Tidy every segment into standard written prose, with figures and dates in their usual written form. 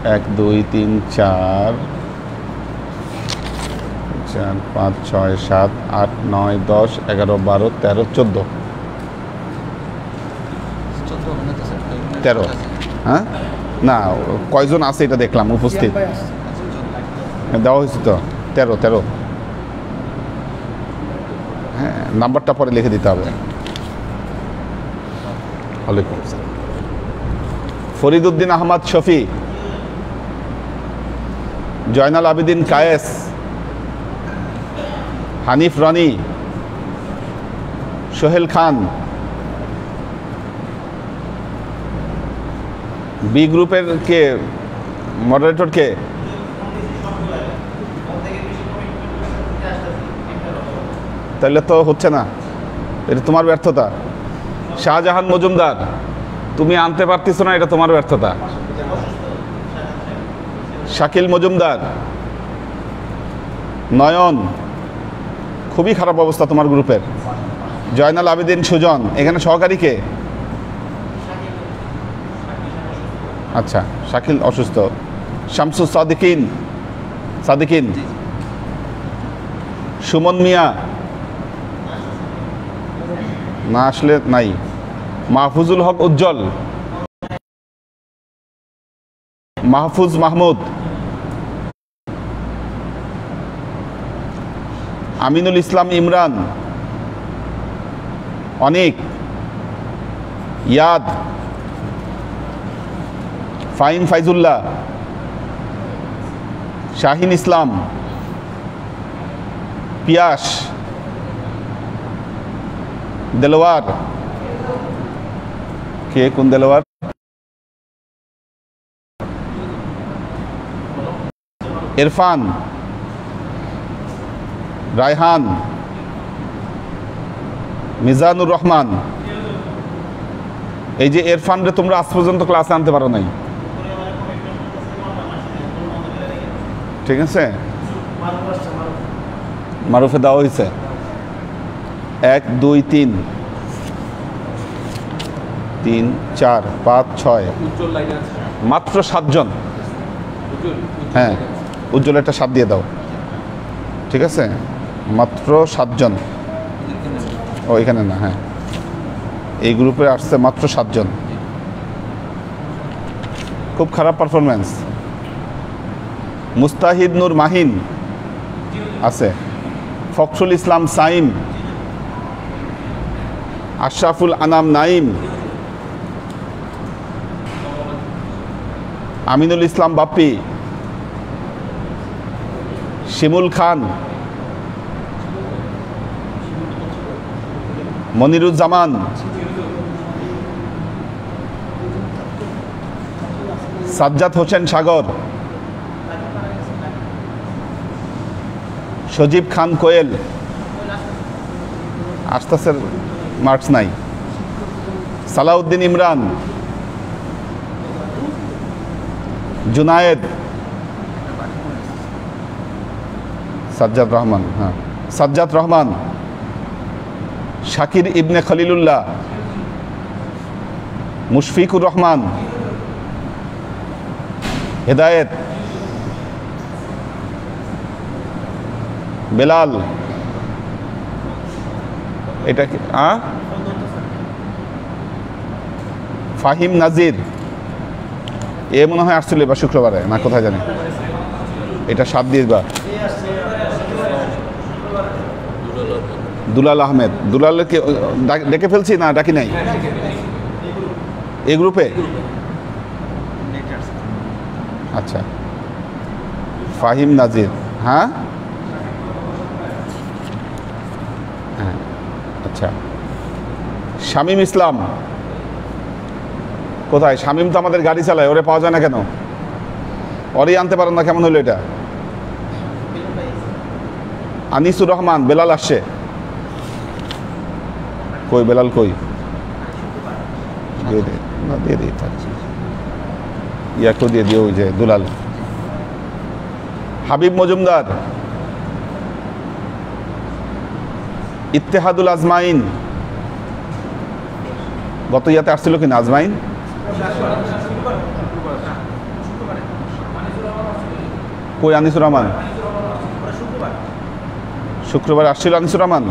1 2 3 4 4 5 6 7 8 9 10 11 12 13 14 13 হ্যাঁ না কয়জন আছে এটা দেখলাম উপস্থিত দেওয়া হয়েছে তো 13 হ্যাঁ নাম্বারটা পরে লিখে দিতে হবে। ওয়ালাইকুম আসসালাম। ফরিদউদ্দিন আহমদ শফি, জয়নাল আবেদিন কায়েস, হানিফ রনি, সোহেল খান। বি গ্রুপের কে মডারেটর কে? তাহলে তো হচ্ছে না, এটা তোমার ব্যর্থতা। শাহজাহান মজুমদার, তুমি আনতে পারতেছো না, এটা তোমার ব্যর্থতা। শাকিল মজুমদার, নয়ন, খুবই খারাপ অবস্থা তোমার গ্রুপের। জয়নাল আবেদিন সুজন, এখানে সহকারী কে? আচ্ছা, শাকিল অসুস্থ। শামসুস সাদিকিন, সুমন মিয়া না আসলে নাই। মাহফুজুল হক উজ্জ্বল, মাহফুজ মাহমুদ, আমিনুল ইসলাম ইমরান, অনিক, ইয়াদ, ফাইন ফাইজুল্লাহ, শাহিন ইসলাম, পিয়াস, দেলোয়ার। কে কোন দেলোয়ার? ইরফান, রায়হান, মিজানুর রহমান। এই যে ইরফানরে তোমরা আজ পর্যন্ত ক্লাসে আনতে পারো নাই, ঠিক আছে? মারুফে দেওয়া হয়েছে 1 2 3 3 4 5 6 মাত্র 7 জন। হ্যাঁ, উজ্জ্বল একটা 7 দিয়ে দাও, ঠিক আছে? মাত্র 7 জন। ও এখানে না, হ্যাঁ এই গ্রুপে আসছে মাত্র 7 জন। খুব খারাপ পারফরমেন্স। মুস্তাহিদ নূর মাহিন আছে, ফখরুল ইসলাম সাইম, আশরাফুল আনাম নাইম, আমিনুল ইসলাম বাপ্পি, শিমুল খান, মনিরুজ্জামান, সাজ্জাদ হোসেন সাগর, সজীব খান কোয়েল। আস্তাসের মার্কস নাই। সালাউদ্দিন ইমরান, জুনায়েদ, সাজ্জাদ রহমান, হ্যাঁ সাজ্জাদ রহমান, শাকির ইবনে খলিলুল্লাহ, মুশফিকুর রহমান, হেদায়েত, বেলাল। এটা কি? ফাহিম নাজির, এ মনে হয় আসছিল এবার শুক্রবারে না কোথায় জানি। এটা 7 দিয়ে বা। দুলাল আহমেদ, দুলালকে ডেকে ফেলছি না ডাকি নাই এই গ্রুপে? আচ্ছা, ফাহিম নাজির, হ্যাঁ হ্যাঁ আচ্ছা। শামীম ইসলাম কোথায়? শামীম তো আমাদের গাড়ি চালায়, ওরে পাওয়া যায় না কেন? ওরই আনতে পারেন না, কেমন হলো এটা? আনিসুর রহমান, বেলাল আসছে কই? বেলাল কই? দিয়ে দে না, দিয়ে দিই থাকছে, ইয়াকেও দিয়ে দিও। ওই যে দুলাল। হাবিব মজুমদার, ইত্তেহাদুল আজমাইন, গত ইয়াতে আসছিল কিনা আজমাইন? কই আনিসুর রহমান? শুক্রবার আসছিল আনিসুর রহমান?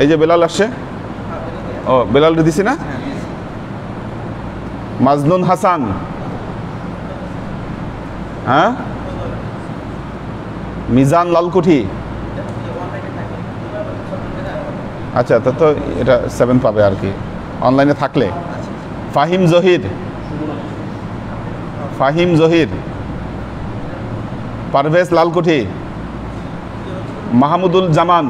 এই যে বেলাল আসছে। ও বেলাল দিছি না? মাজনুন হাসান, হ্যাঁ, মিজান লালকুঠি। আচ্ছা, তো এটা 7 পাবে আর কি অনলাইনে থাকলে। ফাহিম জহির, ফাহিম জহির, পারভেজ লালকুঠি, মাহমুদুল জামান,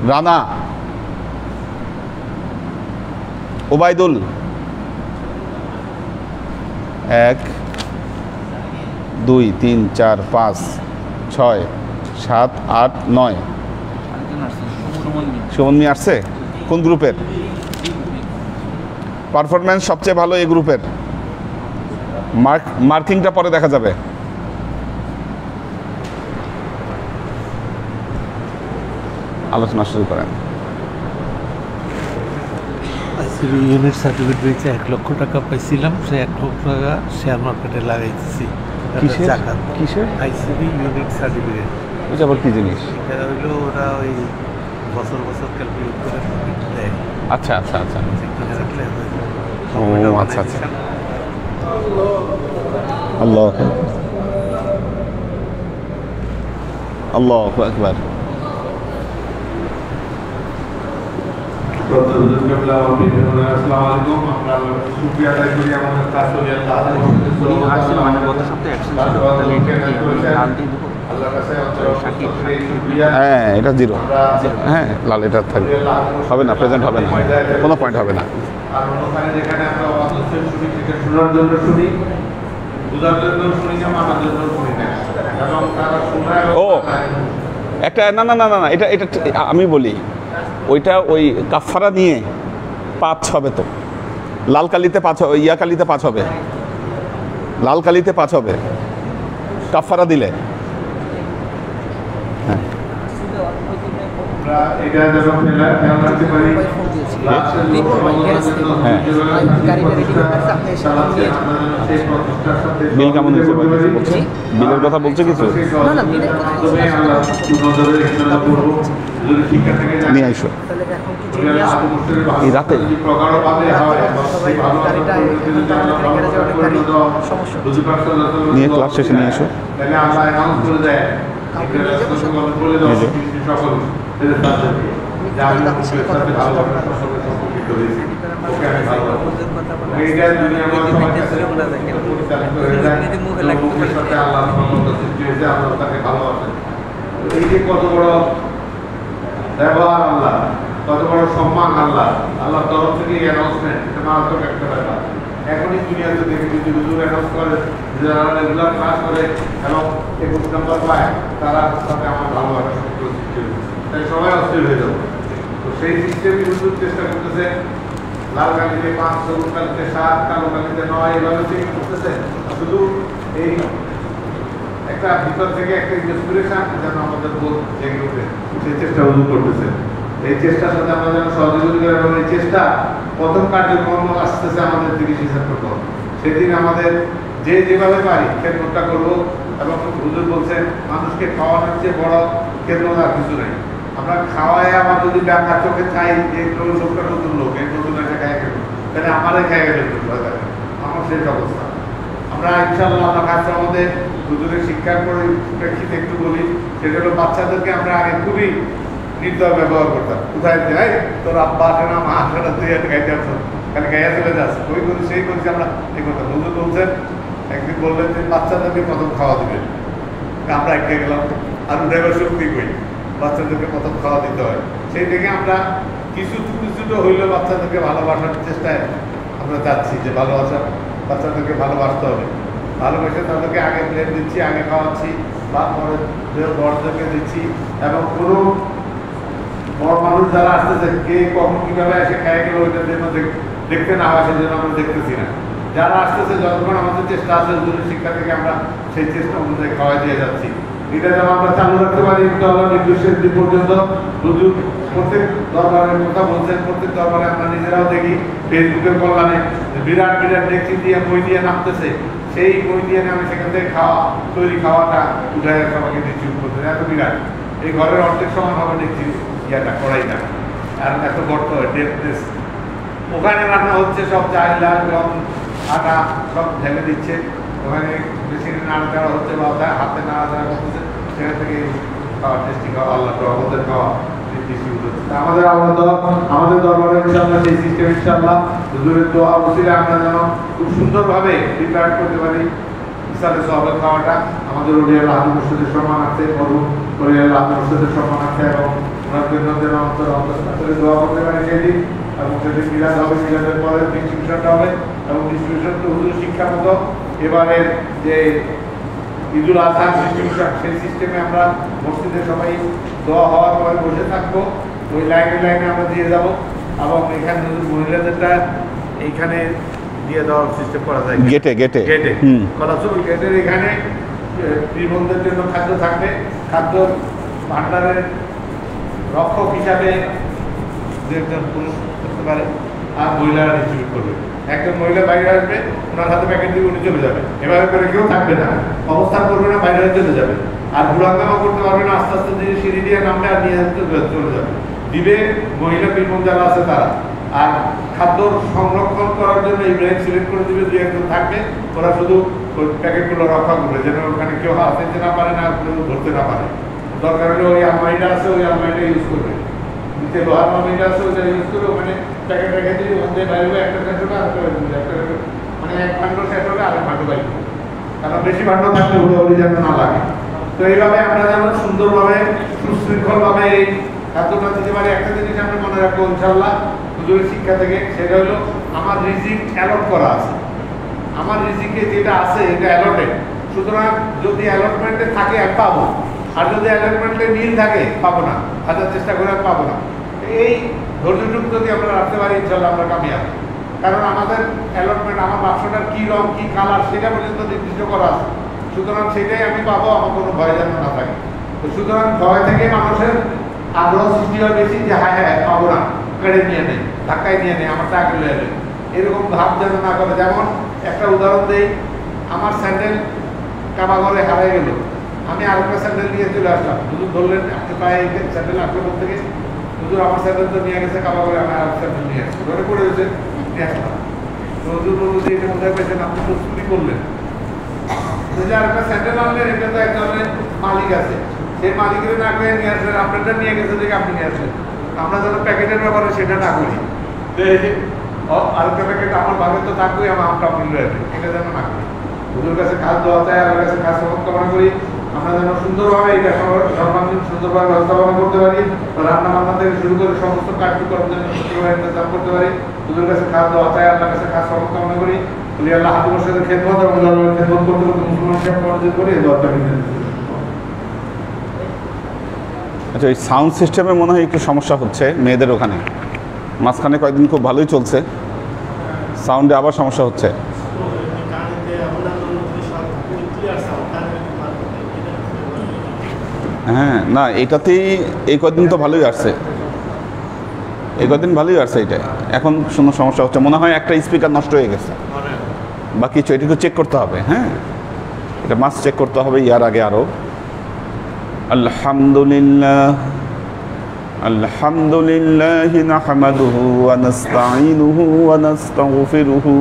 রানা, ওবায়দুল, 1 2 3 4 5 6 7 8 9। সুমন মি আসছে? কোন গ্রুপের? পারফরমেন্স সবচেয়ে ভালো এই গ্রুপের। মার্কিংটা পরে দেখা যাবে। আলোচনা শুরু করেন। ইউনিট সার্টিফিকেট পেয়েছে, 1 লক্ষ টাকা পাইছিলাম, সে 1 লক্ষ টাকা শেয়ার মার্কেটে লাগাইতেছি। কিসের? ICB unit certificate. এটা আবার কি জিনিস? এটা হইলো ওরা ওই বছর বছর ক্যালকুলেট করে প্রফিট দেয়। আচ্ছা আচ্ছা আচ্ছা, কিনে রাখলে ও আচ্ছা আচ্ছা। আল্লাহ আল্লাহু আকবার। হ্যাঁ এটা 0, হ্যাঁ লাল এটা থাকবে, হবে না, প্রেজেন্ট হবে না, কোনো পয়েন্ট হবে না। ও একটা না না না না না, এটা এটা আমি বলি, ওইটা ওই কাফারা নিয়ে 5 হবে তো। লাল কালিতে 5, ইয়া কালিতে 5 হবে, লাল কালিতে 5 হবে কাফারা দিলে। হ্যাঁ বিল কেমন হয়েছে? বিলের কথা বলছে কিছু? নিয়ে আইসো এই রাতে। নিয়ে ক্লাস শেষে নিয়ে এসো। কত বড় ব্যবহার আল্লাহ, কত বড় সম্মান আল্লাহ, আল্লাহ তরফ থেকে অ্যানাউন্সমেন্ট, এটা মারাত্মক একটা ব্যাপার। এখনই দুনিয়াতে দেখে যদি হুজুর অ্যানাউন্স করে, যারা রেগুলার ক্লাস করে এবং 21 নম্বর পায়, তারা সাথে আমার ভালোবাসা তাই সবাই অস্থির হয়ে যাবে। তো সেই সিস্টেমই হুজুর চেষ্টা করতেছে, লাল কালিতে 5, সবুজ কালিতে 7, কালো কালিতে 9, এভাবে চেঞ্জ করতেছে। শুধু এই একটা ভিতর থেকে একটা ইন্সপিরেশন যেন আমাদের বোধ জেগে ওঠে, সেই চেষ্টা হুজুর করতেছে। এই চেষ্টার সাথে আমরা যেন সহযোগিতা এবং এই চেষ্টা প্রথম কার্যক্রম আসতেছে আমাদের 30 সেপ্টেম্বর। সেদিন আমাদের যে যেভাবে পারি খেদমতটা করবো। এবং হুজুর বলছেন মানুষকে খাওয়ানোর চেয়ে বড় খেদমত আর কিছু নেই। আমরা খাওয়ায় আমার যদি ডাকা চোখে চাই যে লোকটা নতুন লোক, এই নতুন একটা খায় খেলো, তাহলে আমাদের খায় গেলে আমার শেষ অবস্থা। আমরা ইনশাআল্লাহ আমার কাছে আমাদের হুজুরের শিক্ষার পরিপ্রেক্ষিতে একটু বলি, সেটা হলো বাচ্চাদেরকে আমরা আগে খুবই নির্দয় ব্যবহার করতাম। কোথায় যাই তোর আব্বা আসে না, মা আসে না, তুই একটা গাইতে আসো, খালি গাইয়া চলে যাস, ওই করি সেই করছি আমরা এই কথা। হুজুর বলছেন, একদিন বললেন যে বাচ্চাদেরকে প্রথম খাওয়া দিবেন। আমরা একটা গেলাম আর উঠাইবার শক্তি কই, বাচ্চাদেরকে প্রথম খাওয়া দিতে হয়। সেই থেকে আমরা কিছু ছোটো ছোটো হইলেও বাচ্চাদেরকে ভালোবাসার চেষ্টায় আমরা যাচ্ছি, যে ভালোবাসা বাচ্চাদেরকে ভালোবাসতে হবে। ভালোবেসে তাদেরকে আগে প্লেট দিচ্ছি, আগে খাওয়াচ্ছি, বা পরে বড়দেরকে দিচ্ছি। এবং কোনো বড় মানুষ যারা আসতেছে, কে কখন কীভাবে এসে খেয়ে গেল, ওইটার জন্য দেখতে না হয়, সেই জন্য আমরা দেখতেছি না। যারা আসতেছে, যতক্ষণ আমাদের চেষ্টা আছে হুজুরের শিক্ষা থেকে আমরা সেই চেষ্টা অনুযায়ী খাওয়াই দিয়ে যাচ্ছি। এটা যেন আমরা চালু রাখতে পারি, নির্দিষ্ট দিন পর্যন্ত হুজুর প্রত্যেক দরবারের কথা বলছেন, প্রত্যেক দরবারে আমরা নিজেরাও দেখি ফেসবুকের কল্যাণে বিরাট বিরাট ডেকচি দিয়ে বই দিয়ে নামতেছে, সেই বই দিয়ে নামে সেখান থেকে তৈরি খাওয়াটা উঠে সবাইকে ডিস্ট্রিবিউট করতে এত বিরাট। এই ঘরের অর্ধেক সমান হবে দেখছি ইয়াটা কড়াইটা, আর এত গর্ত ডেপনেস। ওখানে রান্না হচ্ছে সব চাইলা গম আটা সব ঢেলে দিচ্ছে, ওখানে মেশিনে নাড়াচাড়া হচ্ছে বা হাতে নাড়াচাড়া করতেছে, সেখান থেকে খাওয়া টেস্টি খাওয়া আল্লাহ রহমতের খাওয়া ডিস্ট্রিবিউট হচ্ছে। আমাদের দরবারে ইনশাআল্লাহ সেই সিস্টেম ইনশাআল্লাহ হুজুরের দোয়া ওসিলে আমরা যেন খুব সুন্দরভাবে প্রিপেয়ার করতে পারি ইসালে সওয়াবের খাওয়াটা। আমাদের ওলিয়াল আহমদ মুর্শিদের সম্মান আছে, মরহুম ওলিয়াল আহমদ মুর্শিদের সম্মান আছে, এবং ওনার জন্য যেন অন্তরে দোয়া করতে পারি সেই দিন। এবং সেদিন মিলাদ হবে, মিলাদের পরে ডিস্ট্রিবিউশনটা হবে, এবং ডিস্ট্রিবিউশন তো হুজুর শিক্ষা মতো এবারের যে ঈদুল আজহার ডিস্ট্রিবিউশন সেই সিস্টেমে আমরা মসজিদে সবাই দোয়া হওয়ার পরে বসে থাকবো, ওই লাইনে লাইনে আমরা দিয়ে যাব, এবং এখানে মহিলাদেরটা এইখানে দিয়ে দেওয়ার সিস্টেম করা যায় গেটে গেটে গেটে কলাচুর গেটের এখানে বীরবন্ধের জন্য খাদ্য থাকবে, খাদ্য ভান্ডারের রক্ষক হিসাবে দু একজন পুরুষ করতে পারে, আর মহিলারা ডিস্ট্রিবিউট করবে। একজন মহিলা বাইরে আসবে, ওনার হাতে প্যাকেট দিয়ে উনি চলে যাবে, এভাবে করে কেউ থাকবে না, অবস্থান করবে না, বাইরে চলে যাবে, আর ঘুরাঙ্গামা করতে পারবে না, আস্তে আস্তে দিয়ে সিঁড়ি দিয়ে নামবে আর নিয়ে চলে যাবে। দিবে মহিলা বীরবন্ধ যারা আছে তারা, আর খাদ্য সংরক্ষণ করার জন্য ইব্রাহিম সিলেক্ট করে দিবে, দু একজন থাকবে, ওরা শুধু ওই প্যাকেটগুলো রক্ষা করবে, যেন ওখানে কেউ হাতে না পারে না, কেউ ধরতে না পারে। দরকার হলে ওই আলমারিটা আছে, ওই আলমারিটা ইউজ করবে, নিচে লোহার আলমারিটা আছে, ওইটা ইউজ করে ওখানে প্যাকেট রেখে দিয়ে ওখান থেকে বাইরে একটা সেট হবে, আরেকটা মানে এক ভাণ্ড সেট হবে, আরেক ভাণ্ড বাইরে, কারণ বেশি ভাণ্ড থাকলে হুড়োহুড়ি যেন না লাগে। তো এইভাবে আমরা যেন সুন্দরভাবে সুশৃঙ্খলভাবে এই খাদ্যটা দিতে পারি। একটা জিনিস আমরা মনে রাখবো ইনশাআল্লাহ হুজুরের শিক্ষা থেকে, সেটা হলো আমার রিজিক অ্যালট করা আছে, আমার রিজিকে যেটা আছে এটা অ্যালটেড, সুতরাং যদি অ্যালটমেন্টে থাকে আমি পাবো, আর যদি অ্যালটমেন্টে মিল থাকে পাবো না, হাজার চেষ্টা করে পাবো না। এই ধৈর্যটুকু যদি আমরা রাখতে পারি ইনশাআল্লাহ আমরা কামিয়াব, কারণ আমাদের অ্যালটমেন্ট আমার বাক্সটার কী রং কী কালার সেটা পর্যন্ত নির্দিষ্ট করা আছে, সুতরাং সেটাই আমি পাবো, আমার কোনো ভয় যেন না থাকে। তো সুতরাং ভয় থেকে মানুষের আগ্রহ সৃষ্টি হয় বেশি, যে হ্যাঁ হ্যাঁ পাবো না, কেড়ে নিয়ে নেই, ধাক্কায় নিয়ে নেই, আমার টাকা নিয়ে নেই, এরকম ভাব যেন না করে। যেমন একটা উদাহরণ দেই, আমার স্যান্ডেল কাবাঘরে হারাই গেল, আমি আরেকটা স্যান্ডেল নিয়ে চলে আসলাম, হুজুর ধরলেন আপনি পায়ে স্যান্ডেল আসলো কোথা থেকে, হুজুর আমার স্যান্ডেল তো নিয়ে গেছে কাবাঘরে, আমি আর স্যান্ডেল নিয়ে আসছি, ঘরে পড়ে গেছে, নিয়ে আসলাম। তো হুজুর বলল যে এটা কোথায় পেয়েছেন, আপনি তো চুরি করলেন, যে আরেকটা স্যান্ডেল আনলেন, এটা তো এক ধরনের মালিক আছে, সেই মালিকের না করে নিয়ে আসলেন, আপনারটা নিয়ে গেছে দেখে আপনি নিয়ে আসলেন। আমরা যেন প্যাকেটের ব্যাপারে সেটা না করি, আরেকটা প্যাকেট আমার ভাগে তো থাকবেই, আমার আমটা মিল রয়েছে, এটা যেন না করি। হুজুর কাছে কাজ দেওয়া চাই, আমার কাছে কাজ কামনা করি, আমরা যেন সুন্দরভাবে এটা সর্বাঙ্গীন সুন্দরভাবে ব্যবস্থাপনা করতে পারি, রান্না বান্না থেকে শুরু করে সমস্ত কার্যক্রম যেন সুন্দরভাবে ইন্তজাম করতে পারি। হুজুর কাছে কাজ দেওয়া চাই, আল্লাহর কাছে কাজ কামনা করি, বলি আল্লাহ হাদিমের সাথে খেদমত এবং খেদমত করতে করতে মুসলমান হিসাবে পরিচিত করি, এই দরটা মিলে। আচ্ছা, এই সাউন্ড সিস্টেমে মনে হয় একটু সমস্যা হচ্ছে মেয়েদের ওখানে, মাঝখানে কয়েকদিন খুব ভালোই চলছে, সাউন্ডে আবার সমস্যা হচ্ছে। হ্যাঁ, না এটাতেই এই কদিন তো ভালোই আসছে, এই কদিন ভালোই আসছে, এটা এখন কোনো সমস্যা হচ্ছে মনে হয়, একটা স্পিকার নষ্ট হয়ে গেছে বা কিছু, এটুকু চেক করতে হবে। হ্যাঁ, এটা মাস্ট চেক করতে হবে ইয়ার আগে আরও। আলহামদুলিল্লাহ আলহামদুলিল্লাহি নাহমাদুহু ওয়া নাস্তাঈনুহু ওয়া নাস্তাগফিরুহু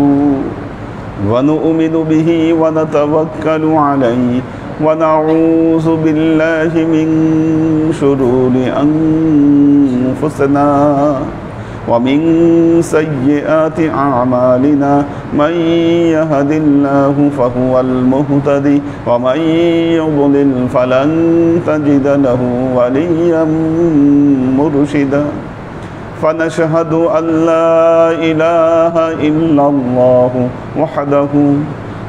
ওয়া নু'মিনু বিহি ওয়া নাতাওয়াক্কালু আলাইহি ওয়া নাউযু বিল্লাহি মিন শুরুরি আনফুসিনা ومن سيئات أعمالنا من يهد الله فهو المهتدي ومن يضلل فلن تجد له وليا مرشدا فنشهد أن لا إله إلا الله وحده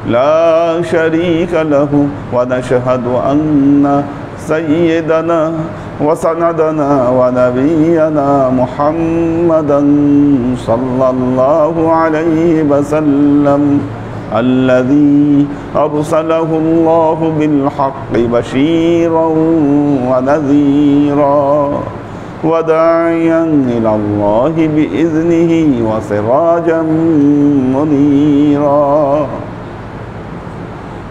لا شريك له ونشهد أن سيدنا وسندنا ونبينا محمدا صلى الله عليه وسلم الذي أرسله الله بالحق بشيرا ونذيرا وداعيا إلى الله بإذنه وسراجا منيرا.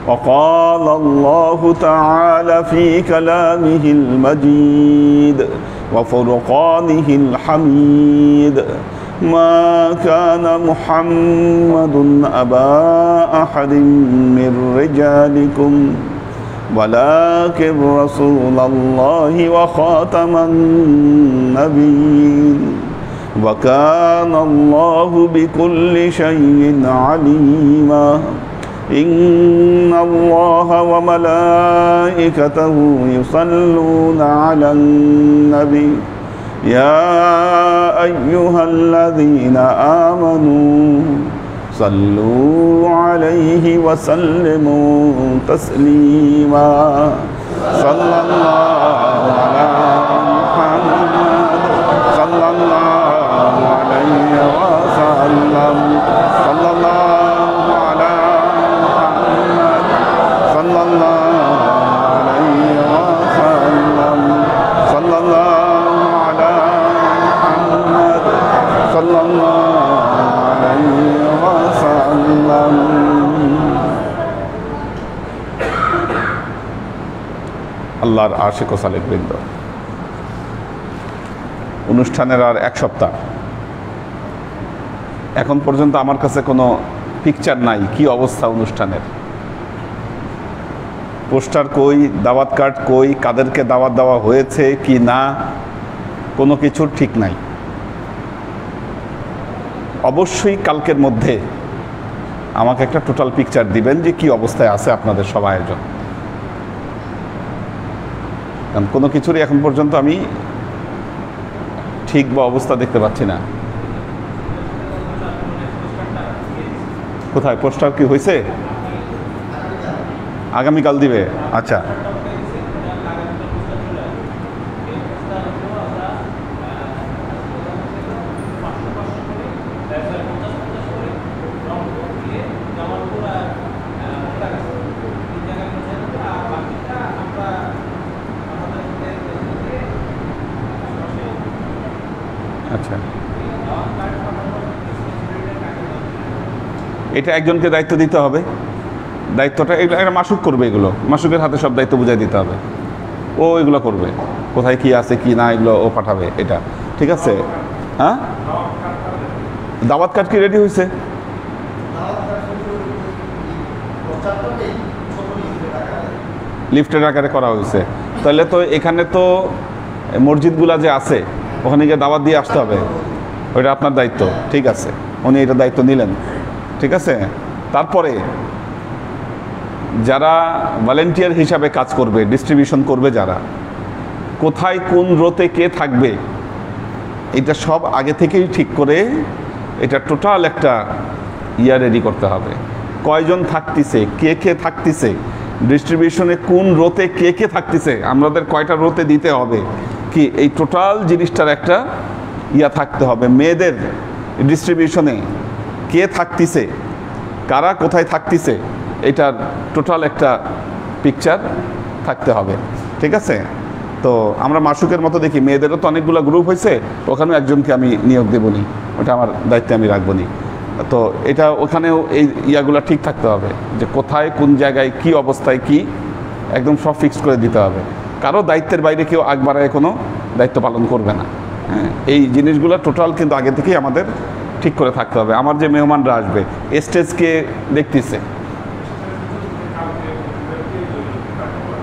وقال الله تعالى في كلامه المجيد وفرقانه الحميد: ما كان محمد أبا أحد من رجالكم ولكن رسول الله وخاتم النبيين وكان الله بكل شيء عليما. إن الله وملائكته يصلون على النبي يا أيها الذين آمنوا صلوا عليه وسلموا تسليما. صلى الله على محمد صلى الله عليه وسلم. صلى الله على محمد صلى الله عليه وسلم. صلى الله على محمد صلى الله عليه وسلم. আল্লাহর আশিক ও সালেক বৃন্দ, অনুষ্ঠানের আর এক সপ্তাহ। এখন পর্যন্ত আমার কাছে কোনো পিকচার নাই কি অবস্থা অনুষ্ঠানের। পোস্টার কই, দাওয়াত কার্ড কই, কাদেরকে দাওয়াত দেওয়া হয়েছে কি না, কোনো কিছুর ঠিক নাই। অবশ্যই কালকের মধ্যে আমাকে একটা টোটাল পিকচার দিবেন যে কি অবস্থায় আছে আপনাদের সব আয়োজন। কারণ কোনো কিছুরই এখন পর্যন্ত আমি ঠিক বা অবস্থা দেখতে পাচ্ছি না। কোথায় পোস্টার কি হয়েছে? আগামীকাল দিবে। আচ্ছা, আচ্ছা, এটা একজনকে দায়িত্ব দিতে হবে। দায়িত্বটা একটা মাসুক করবে, এগুলো মাসুকের হাতে সব দায়িত্ব বুঝাই দিতে হবে। ও এগুলো করবে, কোথায় কি আছে কি না এগুলো ও পাঠাবে। এটা ঠিক আছে। হ্যাঁ, দাওয়াত কার্ড কি রেডি হয়েছে? লিফটের আকারে করা হয়েছে। তাহলে তো এখানে তো মসজিদগুলা যে আছে ওখানে গিয়ে দাওয়াত দিয়ে আসতে হবে। ওইটা আপনার দায়িত্ব। ঠিক আছে, উনি এটা দায়িত্ব নিলেন। ঠিক আছে। তারপরে যারা ভলেন্টিয়ার হিসাবে কাজ করবে, ডিস্ট্রিবিউশন করবে, যারা কোথায় কোন রোতে কে থাকবে, এটা সব আগে থেকেই ঠিক করে এটা টোটাল একটা রেডি করতে হবে। কয়জন থাকতেছে, কে কে থাকতেছে, ডিস্ট্রিবিউশনে কোন রোতে কে কে থাকতেছে, আমাদের কয়টা রোতে দিতে হবে, কি এই টোটাল জিনিসটার একটা থাকতে হবে। মেয়েদের ডিস্ট্রিবিউশনে কে থাকতেছে, কারা কোথায় থাকতেছে, এটার টোটাল একটা পিকচার থাকতে হবে। ঠিক আছে। তো আমরা মাসুকের মতো দেখি, মেয়েদেরও তো অনেকগুলো গ্রুপ হয়েছে, ওখানেও একজনকে আমি নিয়োগ দেবনি, ওটা আমার দায়িত্বে আমি রাখবনি। তো এটা ওখানেও এই ইয়াগুলো ঠিক থাকতে হবে যে কোথায় কোন জায়গায় কি অবস্থায় কি, একদম সব ফিক্স করে দিতে হবে। কারো দায়িত্বের বাইরে কেউ আগ বাড়ায় কোনো দায়িত্ব পালন করবে না। হ্যাঁ, এই জিনিসগুলো টোটাল কিন্তু আগে থেকেই আমাদের ঠিক করে থাকতে হবে। আমার যে মেহমানরা আসবে, স্টেজকে দেখতেছে,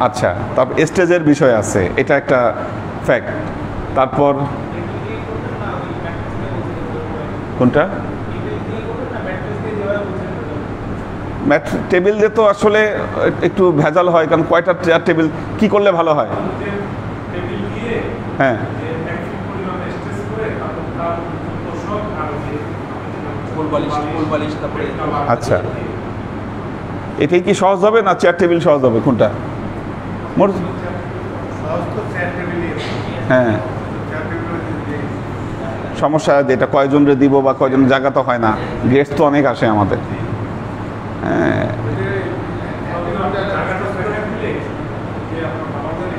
আচ্ছা, তারপর স্টেজের বিষয় আছে, এটা একটা ফ্যাক্ট। তারপর কোনটা ম্যাট টেবিল দিয়ে তো আসলে একটু ভেজাল হয়, কারণ কয়টা চেয়ার টেবিল কি করলে ভালো হয়? হ্যাঁ, আচ্ছা, এটাই কি সহজ হবে না চেয়ার টেবিল সহজ হবে? কোনটা? হ্যাঁ, সমস্যা এটা কয়জনরে দিব বা কয়জন, জায়গা তো হয় না, গেস্ট তো অনেক আসে আমাদের। হ্যাঁ,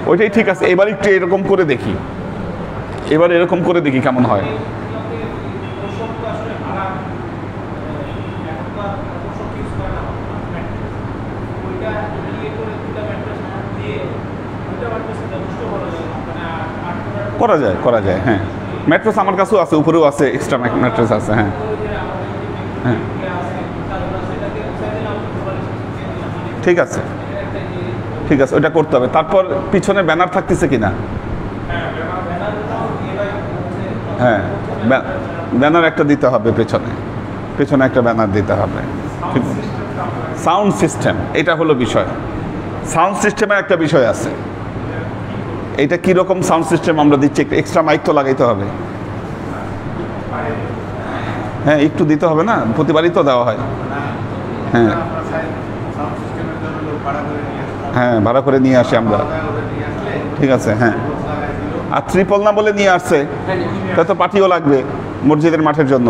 ওইটাই ঠিক আছে। এবার একটু এরকম করে দেখি, এবার এরকম করে দেখি কেমন হয়। করা যায়, করা যায়, হ্যাঁ। ম্যাট্রেস আমার কাছেও আছে, উপরেও আছে, এক্সট্রা ম্যাট্রেস আছে, হ্যাঁ হ্যাঁ ঠিক আছে, ঠিক আছে, ওইটা করতে হবে। তারপর পিছনে ব্যানার থাকতেছে কিনা? হ্যাঁ, ব্যানার একটা দিতে হবে, পেছনে পেছনে একটা ব্যানার দিতে হবে। ঠিক, সাউন্ড সিস্টেম, এটা হলো বিষয়। সাউন্ড সিস্টেমের একটা বিষয় আছে। এইটা কীরকম সাউন্ড সিস্টেম আমরা দিচ্ছি? একটু এক্সট্রা মাইক তো লাগাইতে হবে, হ্যাঁ একটু দিতে হবে না, প্রতিবারই তো দেওয়া হয়। হ্যাঁ হ্যাঁ, ভাড়া করে নিয়ে আসি আমরা, ঠিক আছে, হ্যাঁ। আর ট্রিপল না বলে নিয়ে আসছে, তা তো পার্টিও লাগবে মসজিদের মাঠের জন্য।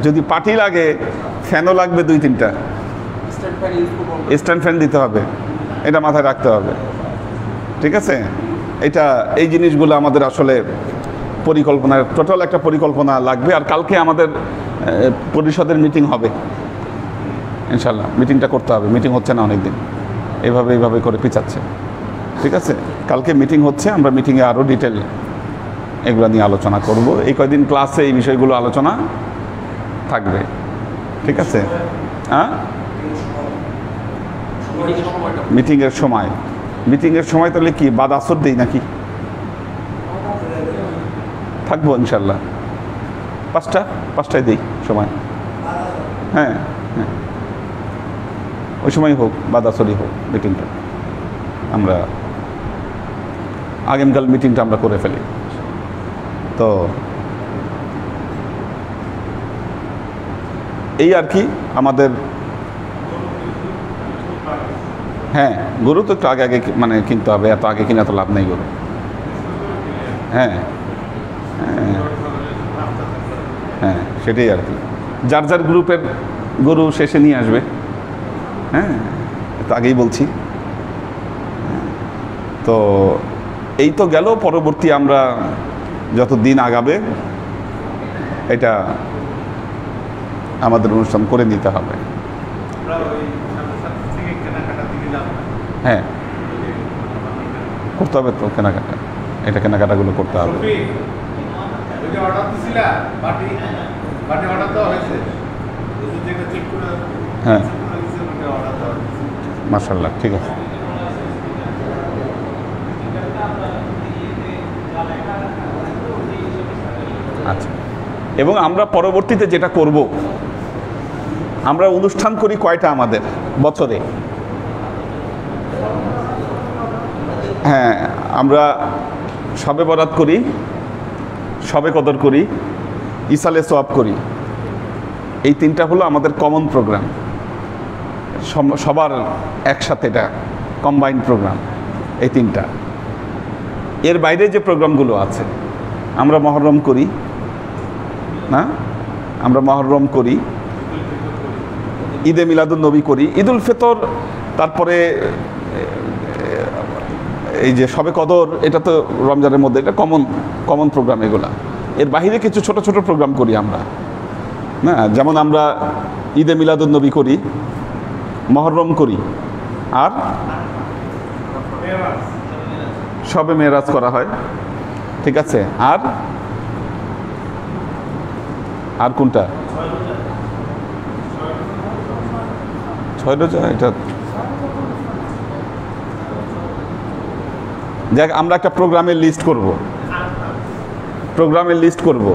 যদি পার্টি লাগে, ফ্যানও লাগবে 2-3টা, স্ট্যান্ড ফ্যান দিতে হবে, এটা মাথায় রাখতে হবে, ঠিক আছে। এটা এই জিনিসগুলো আমাদের আসলে পরিকল্পনার, টোটাল একটা পরিকল্পনা লাগবে। আর কালকে আমাদের পরিষদের মিটিং হবে ইনশাল্লাহ, মিটিংটা করতে হবে। মিটিং হচ্ছে না অনেক দিন, এইভাবে করে পিছাচ্ছে, ঠিক আছে। কালকে মিটিং হচ্ছে, আমরা মিটিংয়ে আরও ডিটেল এগুলো নিয়ে আলোচনা করব। এই কয়দিন ক্লাসে এই বিষয়গুলো আলোচনা থাকবে, ঠিক আছে। হ্যাঁ, মিটিংয়ের সময় তাহলে কি বাদ আসর দিই নাকি? থাকবো ইনশাল্লাহ, 5টায় দিই সময়, হ্যাঁ হ্যাঁ, ওই সময় হোক, বাদ আসরই হোক মিটিংটা, আমরা আগামীকাল মিটিংটা আমরা করে ফেলি। তো এই আর কি আমাদের, হ্যাঁ গরু তো একটু আগে মানে কিনতে হবে, এত আগে কিনা তো লাভ নেই গরু। হ্যাঁ হ্যাঁ হ্যাঁ, সেটাই আর কি, যার যার গ্রুপের গরু শেষে নিয়ে আসবে। হ্যাঁ, তো আগেই বলছি। তো এই তো গেল, পরবর্তী আমরা যত দিন আগাবে এটা আমাদের অনুষ্ঠান করে নিতে হবে। হ্যাঁ, করতে হবে তো কেনাকাটা, এটা কেনাকাটাগুলো করতে হবে। হ্যাঁ, মাশাআল্লাহ, ঠিক আছে। আচ্ছা, এবং আমরা পরবর্তীতে যেটা করব, আমরা অনুষ্ঠান করি কয়টা আমাদের বছরে? হ্যাঁ, আমরা শবে বরাত করি, শবে কদর করি, ইসালে সোয়াব করি। এই 3টা হলো আমাদের কমন প্রোগ্রাম, সবার একসাথে, এটা কম্বাইন্ড প্রোগ্রাম, এই 3টা। এর বাইরে যে প্রোগ্রামগুলো আছে, আমরা মহরম করি না, আমরা মহরম করি, ঈদে মিলাদুন নবী করি, ঈদুল ফিতর, তারপরে এই যে শবে কদর, এটা তো রমজানের মধ্যে, এটা কমন প্রোগ্রাম এগুলা। এর বাইরে কিছু ছোট ছোট প্রোগ্রাম করি আমরা না, যেমন আমরা ঈদে মিলাদুন নবী করি, মহরম করি, আর শবে মেরাজ করা হয়, ঠিক আছে। আর কোনটা? 6 রোজা, এটা যাক, আমরা একটা প্রোগ্রামের লিস্ট করব,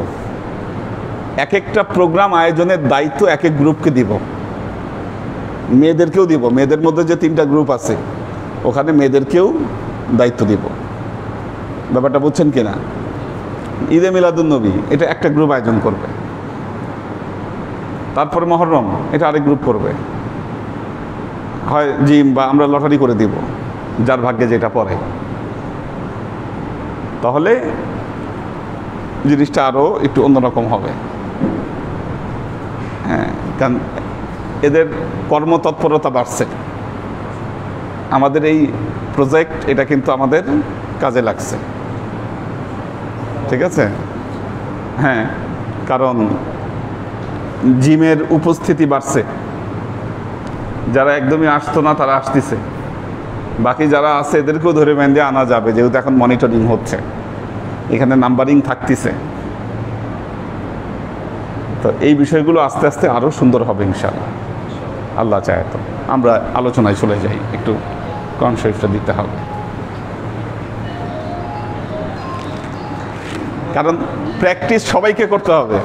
এক একটা প্রোগ্রাম আয়োজনের দায়িত্ব এক এক গ্রুপকে দিব, মেয়েদেরকেও দিব। মেয়েদের মধ্যে যে 3টা গ্রুপ আছে, ওখানে মেয়েদেরকেও দায়িত্ব দিব। ব্যাপারটা বুঝছেন কিনা? ঈদে মিলাদুন নবী, এটা একটা গ্রুপ আয়োজন করবে, তারপরে মহরম, এটা আরেক গ্রুপ করবে, হয় জিম বা আমরা লটারি করে দিব, যার ভাগ্যে যেটা পড়ে। তাহলে জিনিসটা আরও একটু অন্যরকম হবে। হ্যাঁ, কারণ এদের কর্মতৎপরতা বাড়ছে, আমাদের এই প্রজেক্ট, এটা কিন্তু আমাদের কাজে লাগছে। ঠিক আছে? হ্যাঁ, কারণ জিমের উপস্থিতি বাড়ছে, যারা একদমই আসতো না তারা আসতেছে, বাকি যারা আছে এদেরকেও ধরে বেঁধে আনা যাবে, যেহেতু এখন মনিটরিং হচ্ছে, এখানে নাম্বারিং থাকতেছে। তো এই বিষয়গুলো আস্তে আস্তে আরও সুন্দর হবে ইনশাআল্লাহ, আল্লাহ চায়। তো আমরা আলোচনায় চলে যাই, একটু কোরআন শরীফটা দিতে হবে, কারণ প্র্যাকটিস সবাইকে করতে হবে।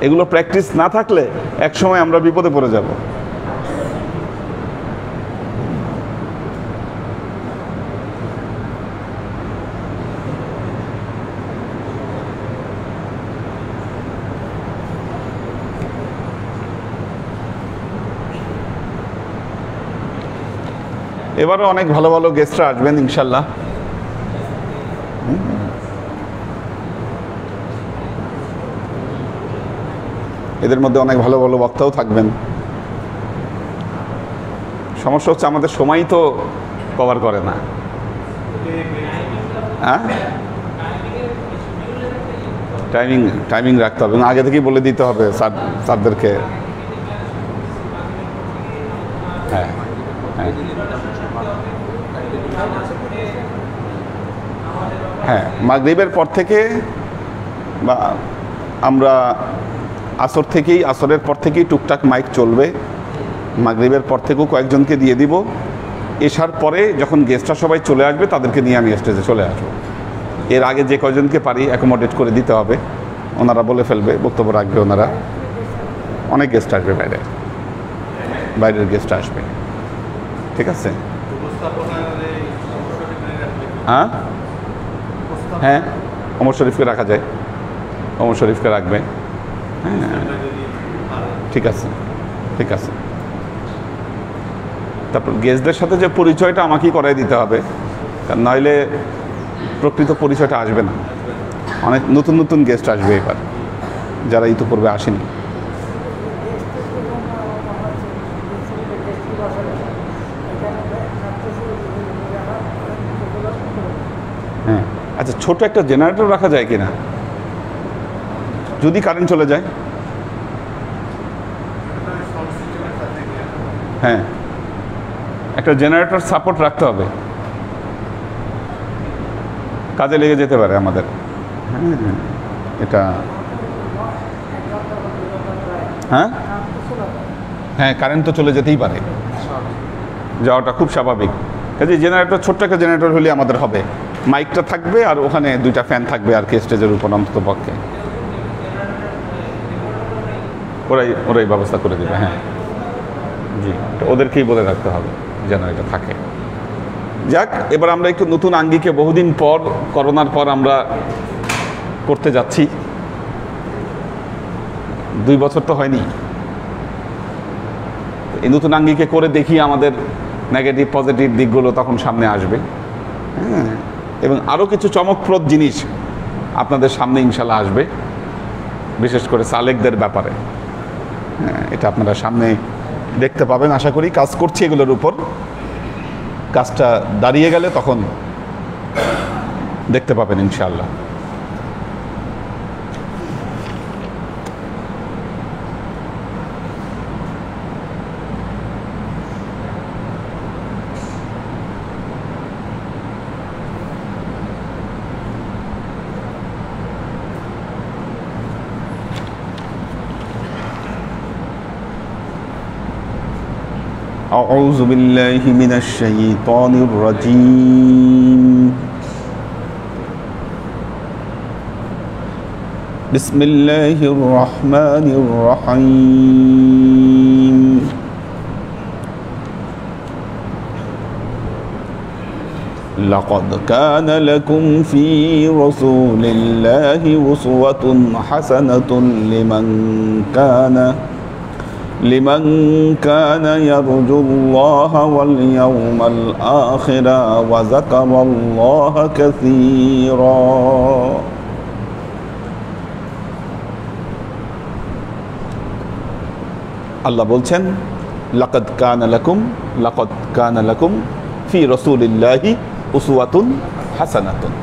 এগুলো প্র্যাকটিস না থাকলে এক সময় আমরা বিপদে পড়ে যাব। এবারও অনেক ভালো ভালো গেস্টরা আসবেন ইনশাল্লাহ। এদের মধ্যে অনেক ভালো ভালো বক্তাও থাকবেন। সমস্যা হচ্ছে আমাদের সময় তো কভার করে না। হ্যাঁ, টাইমিং রাখতে হবে, আগে থেকেই বলে দিতে হবে স্যারদেরকে। হ্যাঁ হ্যাঁ হ্যাঁ, মাগরিবের পর থেকে বা আমরা আসরের পর থেকেই টুকটাক মাইক চলবে। মাগরিবের পর থেকেও কয়েকজনকে দিয়ে দিব। এশার পরে যখন গেস্টরা সবাই চলে আসবে তাদেরকে নিয়ে আমি স্টেজে চলে আসবো। এর আগে যে কয়জনকে পারি অ্যাকোমোডেট করে দিতে হবে, ওনারা বলে ফেলবে, বক্তব্য রাখবে ওনারা। অনেক গেস্ট আসবে, বাইরের গেস্ট আসবে, ঠিক আছে? হ্যাঁ হ্যাঁ, ওমর শরীফকে রাখা যায়, ওমর শরীফকে রাখবে। হ্যাঁ, ঠিক আছে ঠিক আছে। তারপর গেস্টদের সাথে যে পরিচয়টা আমাকেই করাই দিতে হবে, কারণ নইলে প্রকৃত পরিচয়টা আসবে না। অনেক নতুন নতুন গেস্ট আসবে এবার, যারা ইতিপূর্বে আসেনি। হ্যাঁ, আচ্ছা, ছোট একটা জেনারেটর রাখা যায় কিনা, যদি কারেন্ট চলে যায়? হ্যাঁ, একটা জেনারেটর সাপোর্ট রাখতে হবে, কাজে লেগে যেতে পারে আমাদের। হ্যাঁ, এটা হ্যাঁ হ্যাঁ, কারেন্ট তো চলে যেতেই পারে, যাওয়াটা খুব স্বাভাবিক। কাজে জেনারেটর, ছোট্ট একটা জেনারেটর হলে আমাদের হবে। মাইকটা থাকবে আর ওখানে 2টা ফ্যান থাকবে আর কি, স্টেজের উপর অন্তত পক্ষে ওরাই ব্যবস্থা করে দেবে। হ্যাঁ জি, ওদেরকেই বলে রাখতে হবে যেন এটা থাকে। যাক, এবার আমরা একটু নতুন আঙ্গিকে বহুদিন পর, করোনার পর আমরা করতে যাচ্ছি। 2 বছর তো হয়নি। এই নতুন আঙ্গিকে করে দেখি আমাদের নেগেটিভ পজিটিভ দিকগুলো তখন সামনে আসবে। হ্যাঁ, এবং আরও কিছু চমকপ্রদ জিনিস আপনাদের সামনে ইনশাল্লাহ আসবে, বিশেষ করে সালেকদের ব্যাপারে। হ্যাঁ, এটা আপনারা সামনে দেখতে পাবেন আশা করি। কাজ করছি এগুলোর উপর, কাজটা দাঁড়িয়ে গেলে তখন দেখতে পাবেন ইনশাআল্লাহ। أعوذ بالله من الشيطان الرجيم بسم الله الرحمن الرحيم لقد كان لكم في رسول الله أسوة حسنة لمن كان يرجو الله واليوم الآخر وذكر الله كثيرا আল্লাহ বলছেন লাকাদ কানা লাকুম ফি রাসূলিল্লাহি উসওয়াতুন হাসানাতুন।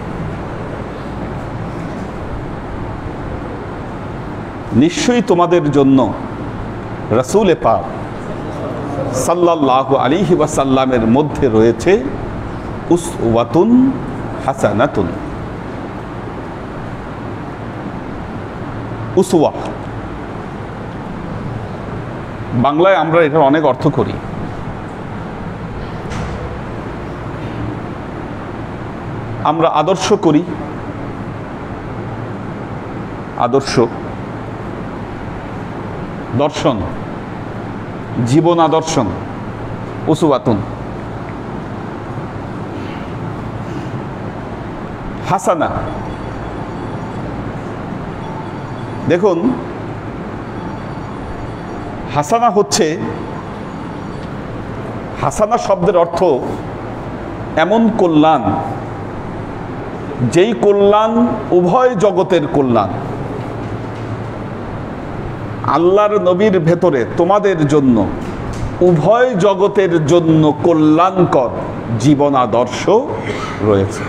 নিশ্চয়ই তোমাদের জন্য রাসূলে পাক সাল্লাল্লাহু আলাইহি ওয়াসাল্লামের মধ্যে রয়েছে উসওয়াতুন হাসানাতুন। উসওয়া বাংলায় আমরা এটার অনেক অর্থ করি। আমরা আদর্শ করি, আদর্শ, দর্শন, জীবন আদর্শন, উসওয়াতুন। হাসানা, দেখুন হাসানা হচ্ছে, হাসানা শব্দের অর্থ এমন কল্যাণ যেই কল্যাণ উভয় জগতের কল্যাণ। আল্লাহর নবীর ভেতরে তোমাদের জন্য উভয় জগতের জন্য কল্যাণকর জীবন আদর্শ রয়েছে।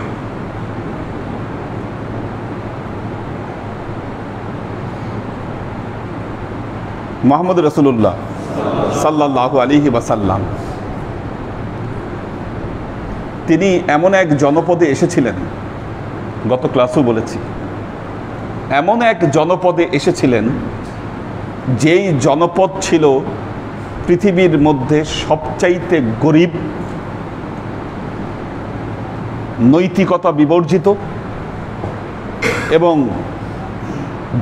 মুহাম্মদ রাসূলুল্লাহ সাল্লাল্লাহু আলাইহি ওয়াসাল্লাম তিনি এমন এক জনপদে এসেছিলেন, গত ক্লাসও বলেছি, এমন এক জনপদে এসেছিলেন যেই জনপদ ছিল পৃথিবীর মধ্যে সবচাইতে গরিব, নৈতিকতা বিবর্জিত, এবং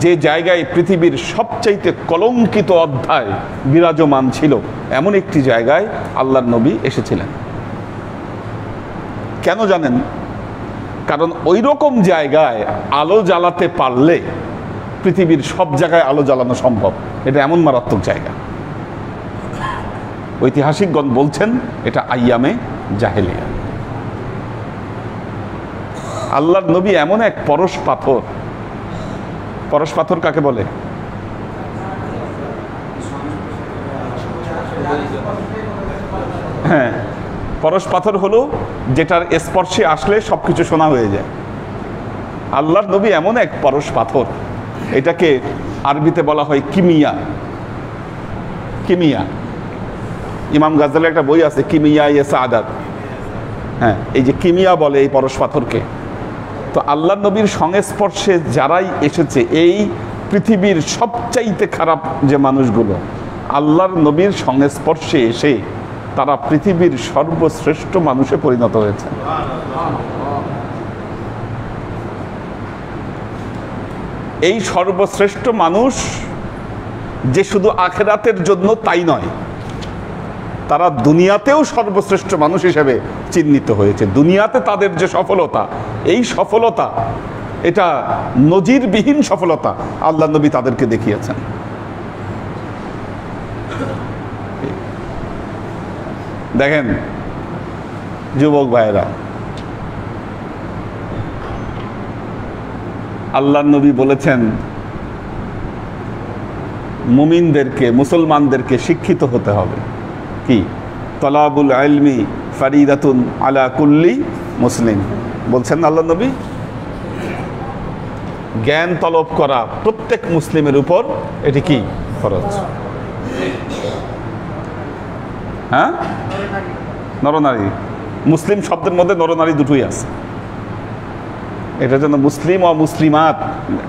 যে জায়গায় পৃথিবীর সবচাইতে কলঙ্কিত অধ্যায় বিরাজমান ছিল, এমন একটি জায়গায় আল্লাহর নবী এসেছিলেন। কেন জানেন? কারণ ওই রকম জায়গায় আলো জ্বালাতে পারলে পৃথিবীর সব জায়গায় আলো জ্বালানো সম্ভব। এটা এমন মারাত্মক জায়গা। ঐতিহাসিকগণ বলছেন এটা আইয়ামে জাহেলিয়া। আল্লাহর নবী এমন এক পরশ পাথর। পরশ পাথর কাকে বলে? হ্যাঁ, পরশ পাথর হলো যেটার স্পর্শে আসলে সবকিছু শোনা হয়ে যায়। আল্লাহর নবী এমন এক পরশ পাথর, এটাকে আরবিতে বলা হয় কিমিয়া। কিমিয়া, ইমাম গাজ্জালির একটা বই আছে কিমিয়া ইয়ে সাআদাত। হ্যাঁ, এই যে কিমিয়া বলে এই পরশ পাথরকে। তো আল্লাহর নবীর সংস্পর্শে যারাই এসেছে, এই পৃথিবীর সবচাইতে খারাপ যে মানুষগুলো আল্লাহর নবীর সংস্পর্শে এসে তারা পৃথিবীর সর্বশ্রেষ্ঠ মানুষে পরিণত হয়েছে। এই সর্বশ্রেষ্ঠ মানুষ যে শুধু আখিরাতের জন্য তাই নয়, তারা দুনিয়াতেও সর্বশ্রেষ্ঠ মানুষ হিসেবে চিহ্নিত হয়েছে। দুনিয়াতে তাদের যে সফলতা, এই সফলতা এটা নজিরবিহীন সফলতা আল্লাহ নবী তাদেরকে দেখিয়েছেন। দেখেন যুবক ভাইরা, আল্লাহ নবী বলেছেন মুমিনদেরকে, মুসলমানদেরকে শিক্ষিত হতে হবে। কি? তলাবুল ইলমি ফারিদাতুন আলা কুল্লি মুসলিম, বলছেন আল্লাহ নবী। জ্ঞান তলব করা প্রত্যেক মুসলিমের উপর এটি কি ফরজ। হ্যাঁ, নরনারী, মুসলিম শব্দের মধ্যে নরনারী দুটোই আছে। এটা যেন মুসলিম ও মুসলিমাত,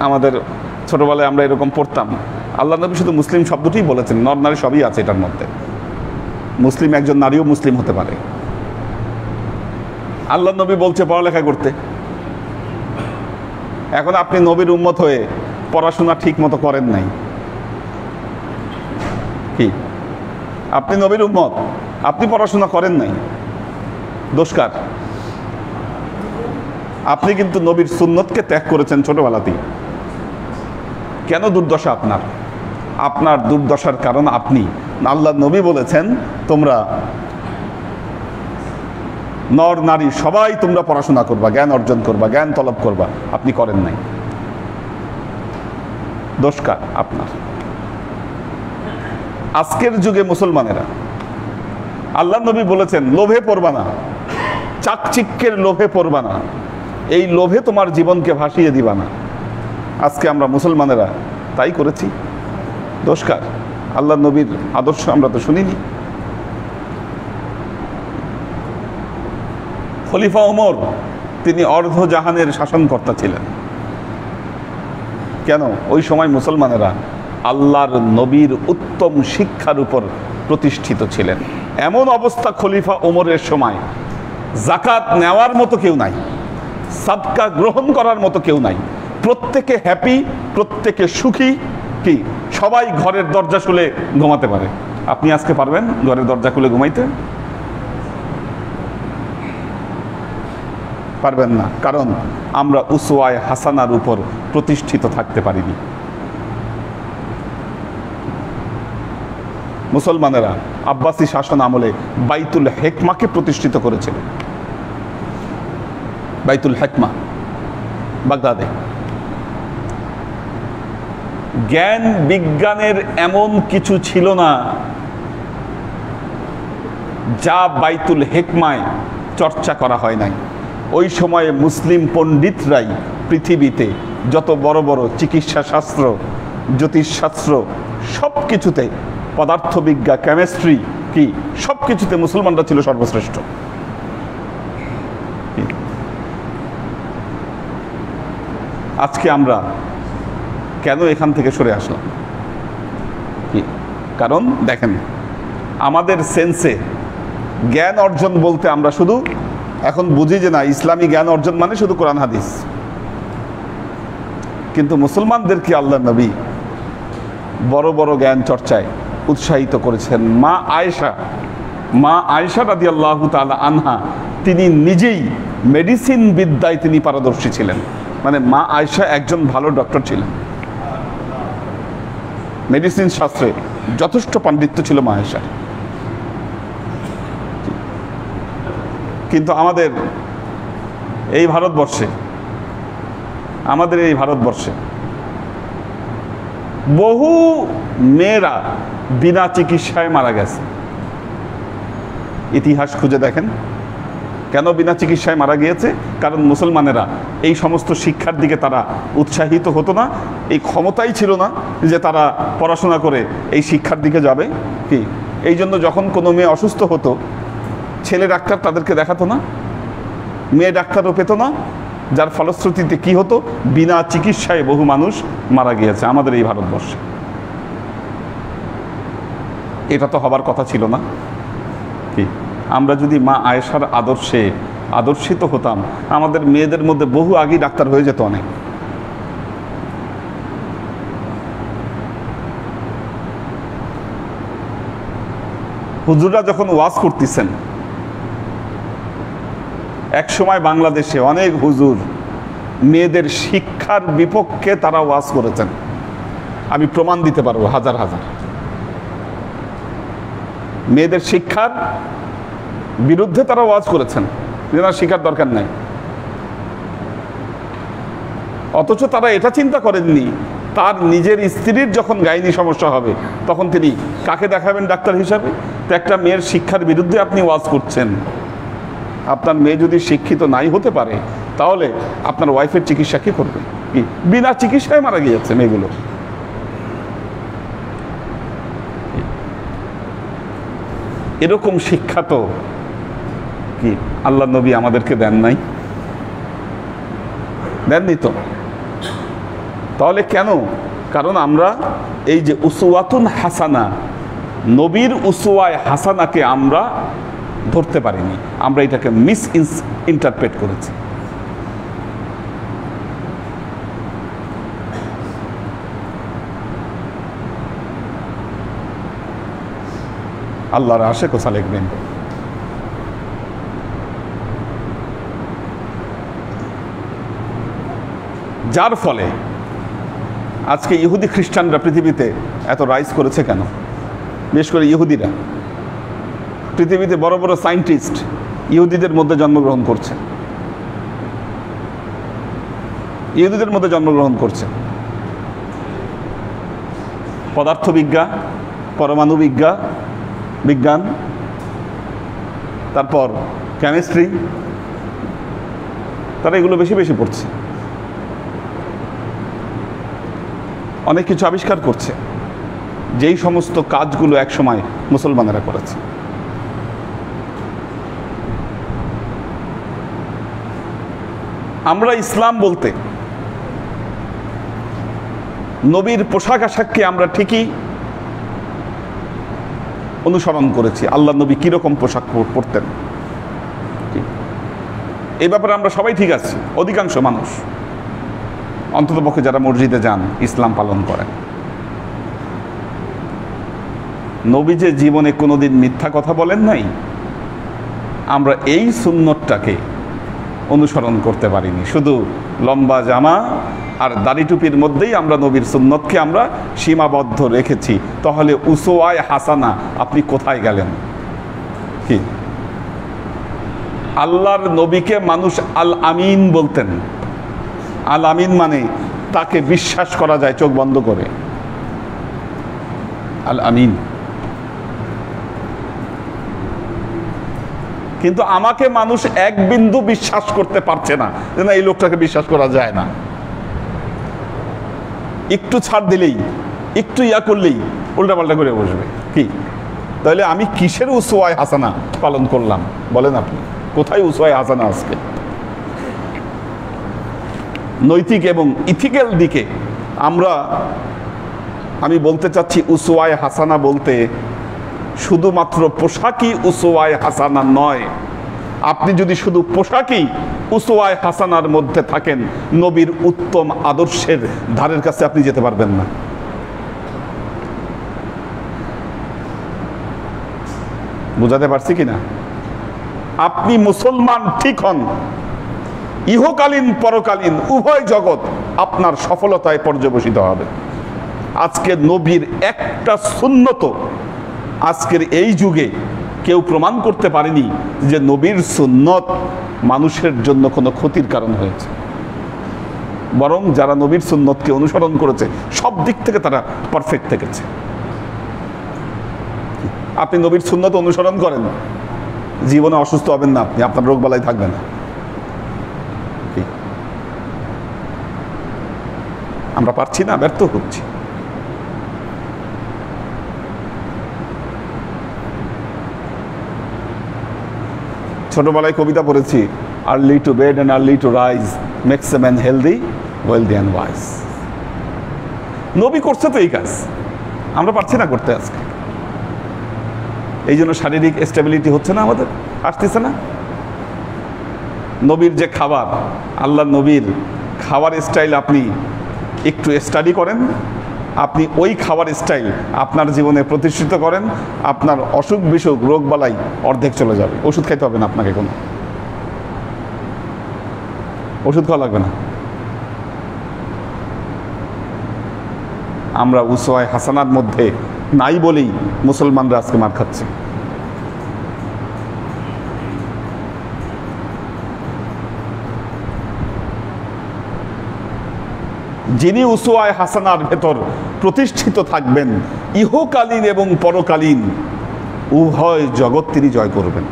আমাদের ছোটবেলায় আমরা এরকম পড়তাম। আল্লাহ নবী শুধু মুসলিম শব্দটি বলেছেন, নরনারী সবই আছে এটার মধ্যে। মুসলিম একজন নারীও মুসলিম হতে পারে। আল্লাহ নবী বলছে পড়ালেখা করতে। এখন আপনি নবীর উম্মত হয়ে পড়াশোনা ঠিক মতো করেন নাই, কি? আপনি নবীর উম্মত, আপনি পড়াশোনা করেন নাই, দোষ কার? আপনি কিন্তু নবীর সুন্নতকে ত্যাগ করেছেন ছোটবেলাতেই। কেন দুর্দশা আপনার? আপনার দুর্দশার কারণ আপনি। আল্লাহ নবী বলেছেন তোমরা নর নারী সবাই তোমরা পড়াশোনা করবা, জ্ঞান অর্জন করবা, জ্ঞান তলব করবা। আপনি করেন নাই, দোষ কার? আপনার। আজকের যুগে মুসলমানেরা, আল্লাহ নবী বলেছেন লোভে পড়বা না, চাকচিক্যের লোভে পড়বা না, এই লোভে তোমার জীবনকে ভাসিয়ে দিবা না। আজকে আমরা মুসলমানেরা তাই করেছি। দোষকার? আল্লাহ নবীর আদর্শ আমরা তো শুনিনি। খলিফা ওমর তিনি অর্ধজাহানের শাসনকর্তা ছিলেন। কেন? ওই সময় মুসলমানেরা আল্লাহর নবীর উত্তম শিক্ষার উপর প্রতিষ্ঠিত ছিলেন। এমন অবস্থা খলিফা ওমরের সময় যাকাত নেওয়ার মতো কেউ নাই, সাদকা গ্রহণ করার মতো কেউ নাই। প্রত্যেকে হ্যাপি, প্রত্যেকে সুখী। কি সবাই ঘরের দরজা খুলে ঘুমাতে পারে? আপনি আজকে পারবেন ঘরের দরজা খুলে ঘুমাইতে? পারবেন না, কারণ আমরা উসওয়ায়ে হাসানার উপর প্রতিষ্ঠিত থাকতে পারিনি। মুসলমানেরা আব্বাসী শাসন আমলে বাইতুল হিকমাকে প্রতিষ্ঠিত করেছিল। বাইতুল হিকমা বাগদাদে। জ্ঞান বিজ্ঞানের এমন কিছু ছিল না যা বাইতুল হিকমায় চর্চা করা হয় নাই। ওই সময়ে মুসলিম পণ্ডিতরাই পৃথিবীতে যত বড় বড় চিকিৎসা শাস্ত্র, জ্যোতিষশাস্ত্র, সব কিছুতে, পদার্থবিজ্ঞান, কেমিস্ট্রি, কি সব কিছুতে মুসলমানরা ছিল সর্বশ্রেষ্ঠ। আজকে আমরা কেন এখান থেকে সরে আসলাম? কি কারণ? দেখেন, আমাদের সেন্সে জ্ঞান অর্জন বলতে আমরা শুধু এখন বুঝি যে না, ইসলামী জ্ঞান অর্জন মানে শুধু কোরআন হাদিস। কিন্তু মুসলমানদেরকে আল্লাহ নবী বড় বড় জ্ঞান চর্চায় উৎসাহিত করেছেন। মা আয়েশা রাদিয়াল্লাহু তাআলা আনহা তিনি নিজেই মেডিসিন বিদ্যায় তিনি পারদর্শী ছিলেন। মানে মা আয়েশা একজন ভালো ডক্টর ছিলেন, মেডিসিন শাস্ত্রে যথেষ্ট পাণ্ডিত্য ছিল মা আয়েশার। কিন্তু আমাদের এই ভারতবর্ষে বহু মেয়েরা বিনা চিকিৎসায় মারা গেছে। ইতিহাস খুঁজে দেখেন কেন বিনা চিকিৎসায় মারা গিয়েছে। কারণ মুসলমানেরা এই সমস্ত শিক্ষার দিকে তারা উৎসাহিত হতো না, এই ক্ষমতাই ছিল না যে তারা পড়াশোনা করে এই শিক্ষার দিকে যাবে। কি এই জন্য যখন কোনো মেয়ে অসুস্থ হতো, ছেলে ডাক্তার তাদেরকে দেখাতো না, মেয়ে ডাক্তারও পেত না, যার ফলশ্রুতিতে কি হতো, বিনা চিকিৎসায় বহু মানুষ মারা গিয়েছে আমাদের এই ভারতবর্ষে। এটা তো হবার কথা ছিল না। কি আমরা যদি মা আয়েশার আদর্শে আদর্শিত হতাম, আমাদের মেয়েদের মধ্যে বহু আগেই ডাক্তার হয়ে যেত অনেক। হুজুররা যখন ওয়াজ করতেছেন, এক সময় বাংলাদেশে অনেক হুজুর মেয়েদের শিক্ষার বিপক্ষে তারা ওয়াজ করেছেন। আমি প্রমাণ দিতে পারবো হাজার হাজার। মেয়েদের শিক্ষার বিরুদ্ধে তারা ওয়াজ করেছেন যে না, শিক্ষার দরকার নাই। অথচ তারা এটা চিন্তা করেননি তার নিজের স্ত্রীর যখন গাইনি সমস্যা হবে তখন তিনি কাকে দেখাবেন ডাক্তার হিসাবে। তো একটা মেয়ের শিক্ষার বিরুদ্ধে আপনি ওয়াজ করছেন। আপনার মেয়ে যদি শিক্ষিত নাই হতে পারে তাহলে আপনার ওয়াইফের চিকিৎসা কে করবে? কি বিনা চিকিৎসায় মারা গিয়েছে মেয়েগুলো। এরকম শিক্ষা তো কি আল্লাহ নবী আমাদেরকে দেন নাই? দেননি তো। তাহলে কেন? কারণ আমরা এই যে উসওয়াতুন হাসানা, নবীর উসওয়ায়ে হাসানাকে আমরা ধরতে পারিনি, আমরা এটাকে ইন্টারপ্রেট করেছি। আল্লাহর আশেক ও সালেকবিন। যার ফলে আজকে ইহুদি খ্রিস্টানরা পৃথিবীতে এত রাইজ করেছে কেন? বিশেষ করে ইহুদিরা পৃথিবীতে বড় বড় সায়েন্টিস্ট ইহুদিদের মধ্যে জন্মগ্রহণ করছে, পদার্থবিজ্ঞান, পরমাণু বিজ্ঞান, তারপর কেমিস্ট্রি, তারা এগুলো বেশি বেশি পড়ছে, অনেক কিছু আবিষ্কার করছে। যেই সমস্ত কাজগুলো একসময় মুসলমানেরা করেছে। আমরা ইসলাম বলতে নবীর পোশাক আশাককে আমরা ঠিকই অনুসরণ করেছি। আল্লাহ নবী কিরকম পোশাক পরতেন এই ব্যাপারে আমরা সবাই ঠিক আছি, অধিকাংশ মানুষ, অন্ততপক্ষে যারা মসজিদে যান, ইসলাম পালন করেন। নবী যে জীবনে কোনোদিন মিথ্যা কথা বলেন নাই, আমরা এই সুন্নতটাকে অনুসরণ করতে পারিনি। শুধু লম্বা জামা আর দাড়ি টুপির মধ্যেই আমরা নবীর সুন্নতকে আমরা সীমাবদ্ধ রেখেছি। তাহলে উসওয়ায়ে হাসানা আপনি কোথায় গেলেন? কি আল্লাহর নবীকে মানুষ আল আমিন বলতেন। আল আমিন মানে তাকে বিশ্বাস করা যায় চোখ বন্ধ করে, আল আমিন। কিন্তু আমাকে মানুষ এক বিন্দু বিশ্বাস করতে পারছে না যে না, এই লোকটাকে বিশ্বাস করা যায় না। একটু ছাড় দিলেই, একটু ইয়া করলেই উল্টাপাল্টা করে বসবে। কি তাহলে আমি কিসের উসওয়ায়ে হাসানা পালন করলাম বলেন আপনি? কোথায় উসওয়ায়ে হাসানা আজকে? নৈতিক এবং ইথিক্যাল দিকে আমি বলতে চাচ্ছি উসওয়ায়ে হাসানা বলতে শুধুমাত্র পোশাকই উসওয়ায়ে হাসানা নয়। আপনি যদি শুধু পোশাকই উসওয়ায়ে হাসানার মধ্যে থাকেন, নবীর উত্তম আদর্শের ধারের কাছে আপনি যেতে পারবেন না। বুঝাতে পারছি কিনা? আপনি মুসলমান ঠিক হন, ইহকালীন পরকালীন উভয় জগৎ আপনার সফলতায় পর্যবসিত হবে। আজকে নবীর একটা সুন্নত আজকের এই যুগে কেউ প্রমাণ করতে পারেনি যে নবীর সুন্নত মানুষের জন্য কোনো ক্ষতির কারণ হয়েছে। বরং যারা নবীর সুন্নতকে অনুসরণ করেছে সব দিক থেকে তারা পারফেক্ট থেকেছে। আপনি নবীর সুন্নত অনুসরণ করেন, জীবনে অসুস্থ হবেন না, আপনি আপনার রোগবালাই থাকবে না। আমরা পারছি না, ব্যর্থ হচ্ছি। ছোটবেলায় কবিতা পড়েছি, early to bed and early to rise makes a man healthy, wealthy and wise. নবী করছে তো এই কাজ, আমরা পারছি না করতে আজকে। এই জন্য শারীরিক স্টেবিলিটি হচ্ছে না, আমাদের আসতেছে না। নবীর যে খাবার, আল্লাহ নবীর খাবার স্টাইল আপনি একটু স্টাডি করেন, আপনি ওই খাবার স্টাইল আপনার জীবনে প্রতিষ্ঠিত করেন, আপনার অসুখ বিসুখ রোগ বালাই অর্ধেক চলে যাবে। ওষুধ খাইতে হবে না আপনাকে, কোনো ওষুধ খাওয়া লাগবে না। আমরা উসওয়ায়ে হাসানার মধ্যে নাই বলেই মুসলমানরা আজকে মার খাচ্ছে। যিনি উসওয়ায়ে হাসানার ভেতর প্রতিষ্ঠিত থাকবেন, ইহকালীন এবং পরকালীন উভয় জগৎ তিনি জয় করবেন।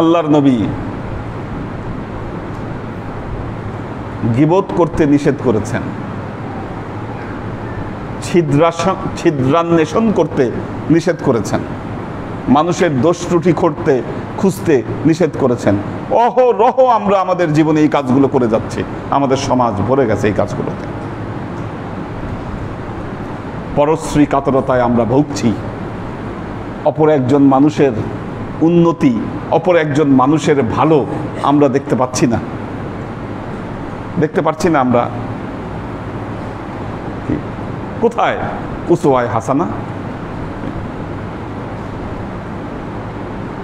আল্লাহর নবী গীবত করতে নিষেধ করেছেন, ছিদ্রান্বেষণ করতে নিষেধ করেছেন, মানুষের দোষ ত্রুটি খুঁজতে নিষেধ করেছেন। অহরহ আমরা আমাদের জীবনে এই কাজগুলো করে যাচ্ছি, আমাদের সমাজ ভরে গেছে এই কাজগুলোতে। পরশ্রী কাতরতায় আমরা ভুগছি। অপর একজন মানুষের উন্নতি, অপর একজন মানুষের ভালো আমরা দেখতে পাচ্ছি না, আমরা। কোথায় উসওয়ায়ে হাসানা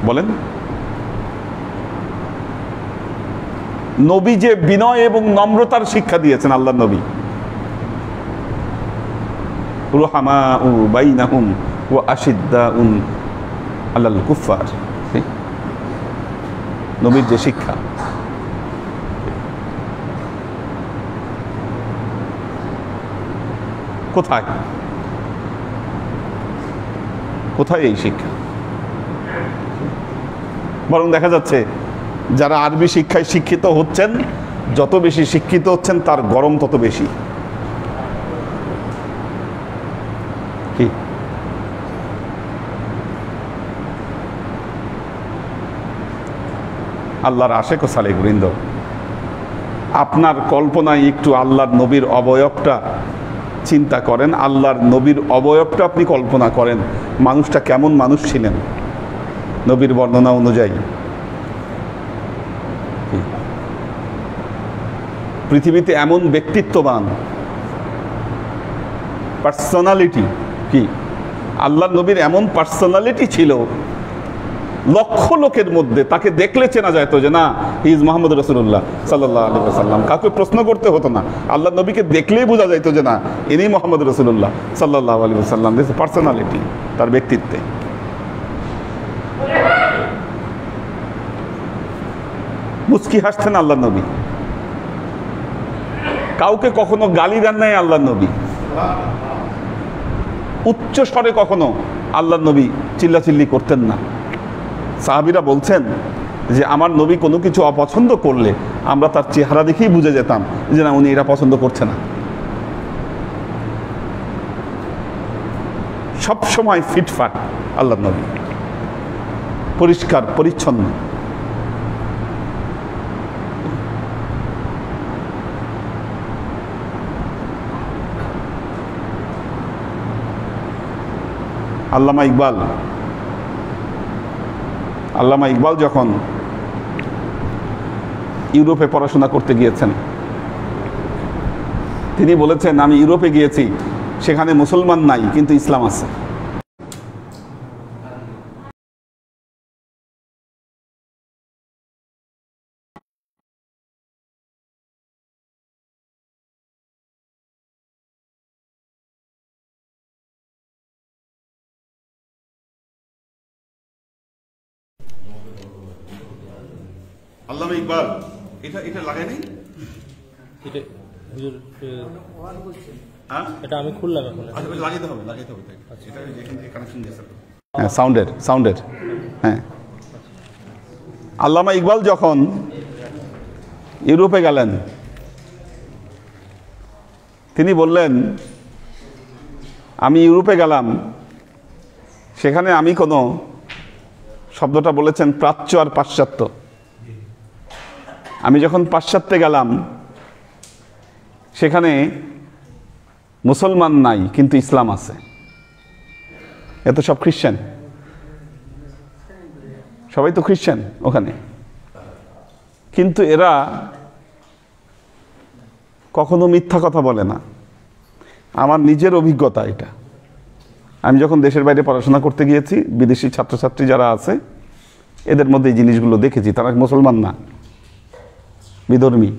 বলেন? নবী যে বিনয় এবং নম্রতার শিক্ষা দিয়েছেন, আল্লাহ নবী রুহামাউ বাইনাহুম ওয়া আশিদ্দাউন আলাল কুফার, নবীর যে শিক্ষা, কোথায় কোথায় এই শিক্ষা? বরং দেখা যাচ্ছে যারা আরবি শিক্ষায় শিক্ষিত হচ্ছেন, যত বেশি শিক্ষিত হচ্ছেন তার গরম তত বেশি। কি আল্লাহর আশেক ও সালেক বৃন্দ, আপনার কল্পনায় একটু আল্লাহর নবীর অবয়বটা চিন্তা করেন, আল্লাহর নবীর অবয়বটা আপনি কল্পনা করেন, মানুষটা কেমন মানুষ ছিলেন নবীর বর্ণনা অনুযায়ী। পৃথিবীতে এমন ব্যক্তিত্ববান পার্সোনালিটি, কি আল্লাহর নবীর এমন পার্সোনালিটি ছিল, লক্ষ লোকের মধ্যে তাকে দেখলে চেনা যায় তো যে না, হি ইজ মোহাম্মদ রাসূলুল্লাহ সাল্লাল্লাহু আলাইহি ওয়াসাল্লাম। কাউকে প্রশ্ন করতে হতো না, আল্লাহর নবীকে দেখলেই বোঝা যাইত যে না, ইনি মোহাম্মদ রাসূলুল্লাহ সাল্লাল্লাহু আলাইহি ওয়াসাল্লাম। দিস পার্সোনালিটি, তার ব্যক্তিত্বে। মুস্কি হাসতেন আল্লাহর নবী, কাউকে কখনো গালি দেন নাই আল্লাহর নবী, উচ্চ স্বরে কখনো আল্লাহর নবী চিল্লাচিল্লি করতেন না। সাহাবীরা বলছেন যে আমার নবী কোনো কিছু অপছন্দ করলে আমরা তার চেহারা দেখেই বুঝে যেতাম যে না, উনি এটা পছন্দ করছে না। সব সময় ফিটফাট আল্লাহর নবী, পরিষ্কার পরিচ্ছন্ন। আল্লামা ইকবাল যখন ইউরোপে পড়াশোনা করতে গিয়েছেন, তিনি বলেছেন আমি ইউরোপে গিয়েছি, সেখানে মুসলমান নাই কিন্তু ইসলাম আছে। আল্লামা ইকবাল এটা লাগাই নাই, এটা আমি খুললাম এখন। লাগাইতে হবে সাউন্ডের। হ্যাঁ, আল্লামা ইকবাল যখন ইউরোপে গেলেন, তিনি বললেন আমি ইউরোপে গেলাম, সেখানে আমি কোনো, শব্দটা বলেছেন প্রাচ্য আর পাশ্চাত্য, আমি যখন পাশ্চাত্যে গেলাম সেখানে মুসলমান নাই কিন্তু ইসলাম আছে। এত সব খ্রিস্টান, সবাই তো খ্রিস্টান ওখানে, কিন্তু এরা কখনো মিথ্যা কথা বলে না। আমার নিজের অভিজ্ঞতা এটা। আমি যখন দেশের বাইরে পড়াশোনা করতে গিয়েছি, বিদেশি ছাত্রছাত্রী যারা আছে এদের মধ্যে এই জিনিসগুলো দেখেছি। তারা মুসলমান না, বিধর্মী,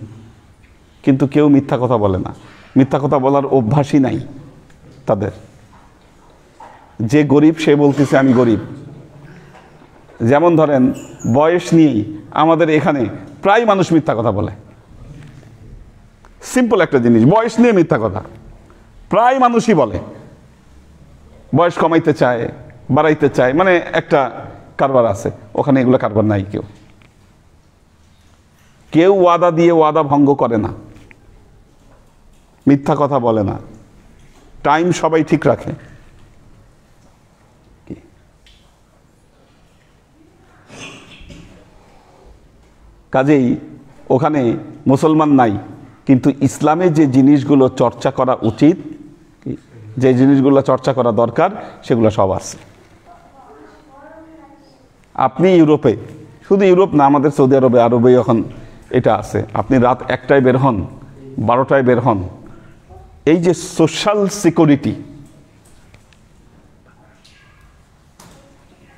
কিন্তু কেউ মিথ্যা কথা বলে না। মিথ্যা কথা বলার অভ্যাসই নাই তাদের। যে গরিব সে বলতেছে আমি গরিব। যেমন ধরেন বয়স নিয়েই আমাদের এখানে প্রায় মানুষ মিথ্যা কথা বলে। সিম্পল একটা জিনিস, বয়স নিয়ে মিথ্যা কথা প্রায় মানুষই বলে। বয়স কমাইতে চায়, বাড়াইতে চায়, মানে একটা কারবার আছে। ওখানে এগুলো কারবার নাই। কেউ ওয়াদা দিয়ে ওয়াদা ভঙ্গ করে না, মিথ্যা কথা বলে না, টাইম সবাই ঠিক রাখে। কাজেই ওখানে মুসলমান নাই, কিন্তু ইসলামে যে জিনিসগুলো চর্চা করা উচিত, যে জিনিসগুলো চর্চা করা দরকার, সেগুলো সব আছে। আপনি ইউরোপে, শুধু ইউরোপ না, আমাদের সৌদি আরবে এখন এটা আছে। আপনি রাত 1টায় বের হন, 12টায় বের হন, এই যে সোশ্যাল সিকিউরিটি,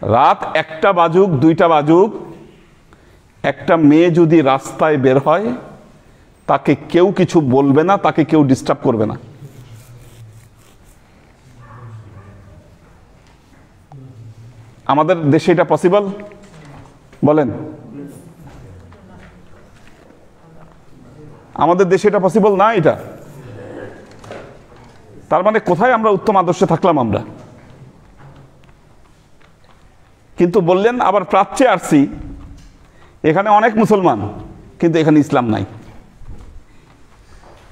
রাত 1টা বাজুক 2টা বাজুক, একটা মেয়ে যদি রাস্তায় বের হয় তাকে কেউ কিছু বলবে না, তাকে কেউ ডিস্টার্ব করবে না। আমাদের দেশে এটা পসিবল? বলেন, আমাদের দেশে এটা পসিবল না। এটা তার মানে কোথায় আমরা উত্তম আদর্শে থাকলাম আমরা? কিন্তু বললেন আবার প্রাচ্যে আসছি, এখানে অনেক মুসলমান, কিন্তু এখানে ইসলাম নাই।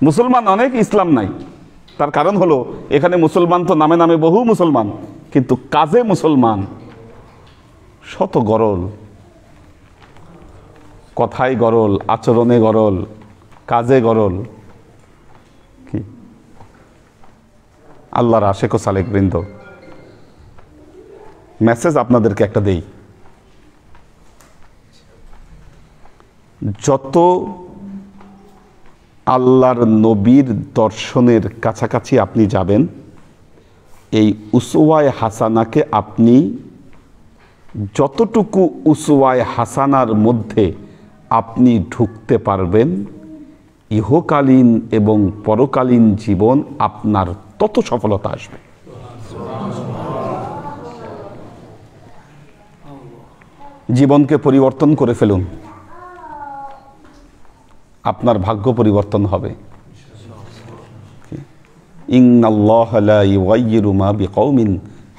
মুসলমান অনেক, ইসলাম নাই। তার কারণ হলো এখানে মুসলমান তো নামে নামে বহু মুসলমান, কিন্তু কাজে মুসলমান শত গরল, কথায় গরল, আচরণে গরল, কাজে গরল। কি আল্লাহর আশেক ও সালেক বৃন্দ, মেসেজ আপনাদেরকে একটা দেই, যত আল্লাহর নবীর দর্শনের কাছাকাছি আপনি যাবেন, এই উসওয়ায়ে হাসানাকে আপনি যতটুকু উসওয়ায়ে হাসানার মধ্যে আপনি ঢুকতে পারবেন, ইহকালীন এবং পরকালীন জীবন আপনার তত সফলতা আসবে। জীবনকে পরিবর্তন করে ফেলুন, আপনার ভাগ্য পরিবর্তন হবে। ইন্নাল্লাহা লা ইউগাইয়িরু মা বিকওমিন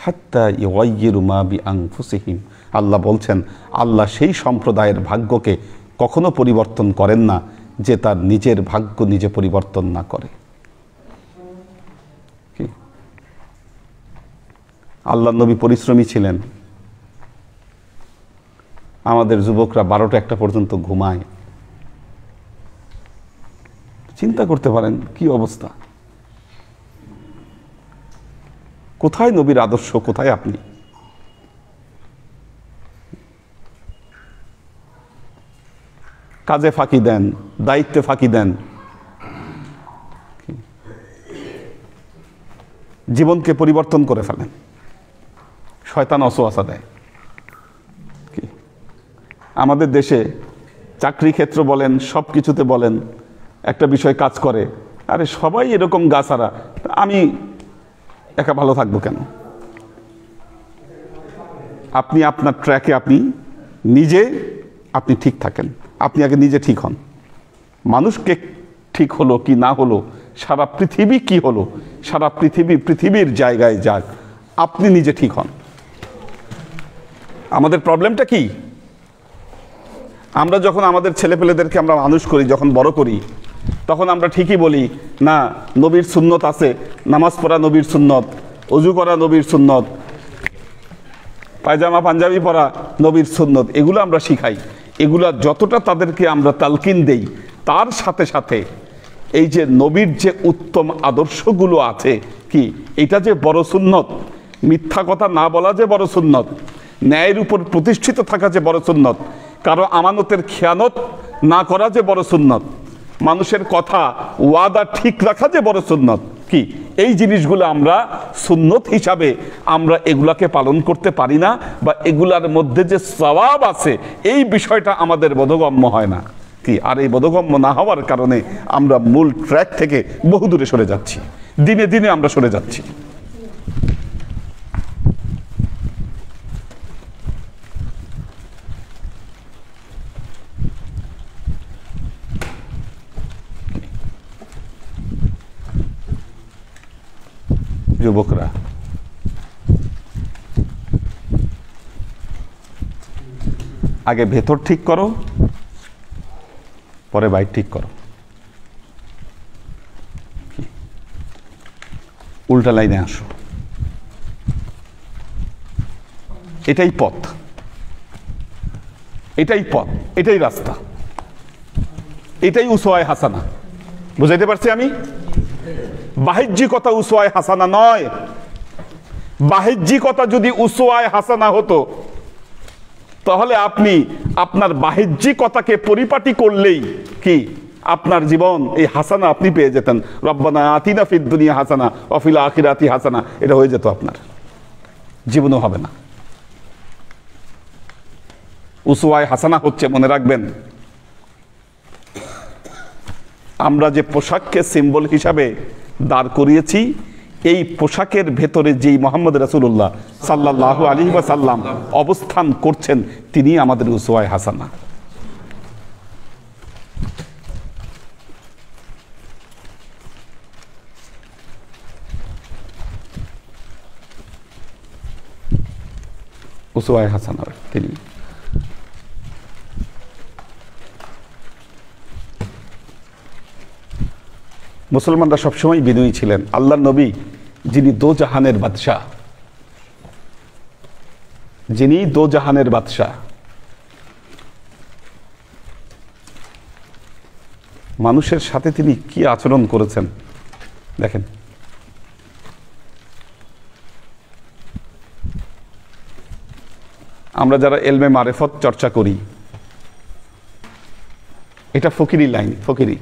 হাত্তা ইউগাইয়িরু মা বিআনফুসিহিম। আল্লাহ বলছেন, আল্লাহ সেই সম্প্রদায়ের ভাগ্যকে কখনো পরিবর্তন করেন না যে তার নিজের ভাগ্য নিজে পরিবর্তন না করে। আল্লাহ নবী পরিশ্রমী ছিলেন। আমাদের যুবকরা 12টা 1টা পর্যন্ত ঘুমায়। চিন্তা করতে পারেন কি অবস্থা, কোথায় নবীর আদর্শ, কোথায় আপনি? কাজে ফাঁকি দেন, দায়িত্বে ফাঁকি দেন, জীবনকে পরিবর্তন করে ফেলেন, শয়তান অসওয়াসা দেয়। কি আমাদের দেশে চাকরি ক্ষেত্র বলেন, সব কিছুতে বলেন, একটা বিষয় কাজ করে, আরে সবাই এরকম গাছারা, আমি একা ভালো থাকবো কেন? আপনি আপনার ট্র্যাকে আপনি ঠিক থাকেন। আপনি আগে নিজে ঠিক হন। মানুষকে ঠিক হলো কি না হলো, সারা পৃথিবী কি হলো, সারা পৃথিবীর জায়গায় যাক, আপনি নিজে ঠিক হন। আমাদের প্রবলেমটা কি? আমরা যখন আমাদের ছেলেপেলেদেরকে আমরা মানুষ করি, যখন বড় করি, তখন আমরা ঠিকই বলি না, নবীর সুন্নত আছে, নামাজ পড়া নবীর সুন্নত, অজু করা নবীর সুন্নত, পায়জামা পাঞ্জাবি পরা নবীর সুন্নত, এগুলো আমরা শিখাই। এগুলা যতটা তাদেরকে আমরা তালকিন দেই, তার সাথে সাথে এই যে নবীর যে উত্তম আদর্শগুলো আছে, কি এটা যে বড় সুন্নত, মিথ্যা কথা না বলা যে বড় সুন্নত, ন্যায়ের উপর প্রতিষ্ঠিত থাকা যে বড় সুন্নত, কারো আমানতের খেয়ানত না করা যে বড় সুন্নত, মানুষের কথা ওয়াদা ঠিক রাখা যে বড় সুন্নত, কি এই জিনিসগুলো আমরা সুন্নত হিসাবে আমরা এগুলাকে পালন করতে পারি না, বা এগুলার মধ্যে যে সওয়াব আছে এই বিষয়টা আমাদের বোধগম্য হয় না। কি আর এই বোধগম্য না হওয়ার কারণে আমরা মূল ট্র্যাক থেকে বহু দূরে সরে যাচ্ছি, দিনে দিনে আমরা সরে যাচ্ছি। যুবকরা, আগে ভেতর ঠিক করো, পরে বাইর ঠিক করো। উল্টা লাইনে আসো, এটাই পথ, এটাই পথ, এটাই রাস্তা, এটাই উসওয়ায়ে হাসানা। বুঝাইতে পারছি আমি? বাহ্যিকতা উসওয়ায়ে হাসানা নয়। বাহ্যিকতা যদি উসওয়ায়ে হাসানা হতো, তাহলে আপনি আপনার বাহ্যিকতাকে পরিপাটি করলেই কি আপনার জীবন এই হাসানা আপনি পেয়ে যেতেন। রব্বানা আতিনা ফিদ দুনিয়া হাসানা ওয়া ফিল আখিরাতি হাসানা, এটা হয়ে যেত আপনার, জীবনও হবে না। উসওয়ায়ে হাসানা হচ্ছে, মনে রাখবেন, আমরা যে পোশাককে সিম্বল হিসাবে দাঁড় করিয়েছি, এই পোশাকের ভেতরে যেই মুহাম্মদ রাসূলুল্লাহ সাল্লাল্লাহু আলাইহি ওয়াসাল্লাম অবস্থান করছেন, তিনি আমাদের উসওয়ায়ে হাসানা। উসওয়ায়ে হাসানা তিনি। মুসলমানরা সবসময় বিনয়ী ছিলেন। আল্লাহর নবী যিনি দোজাহানের বাদশাহ, যিনি দোজাহানের বাদশাহ, মানুষের সাথে তিনি কি আচরণ করেছেন দেখেন। আমরা যারা এলমে মারেফত চর্চা করি, এটা ফকিরি লাইন, ফকিরি।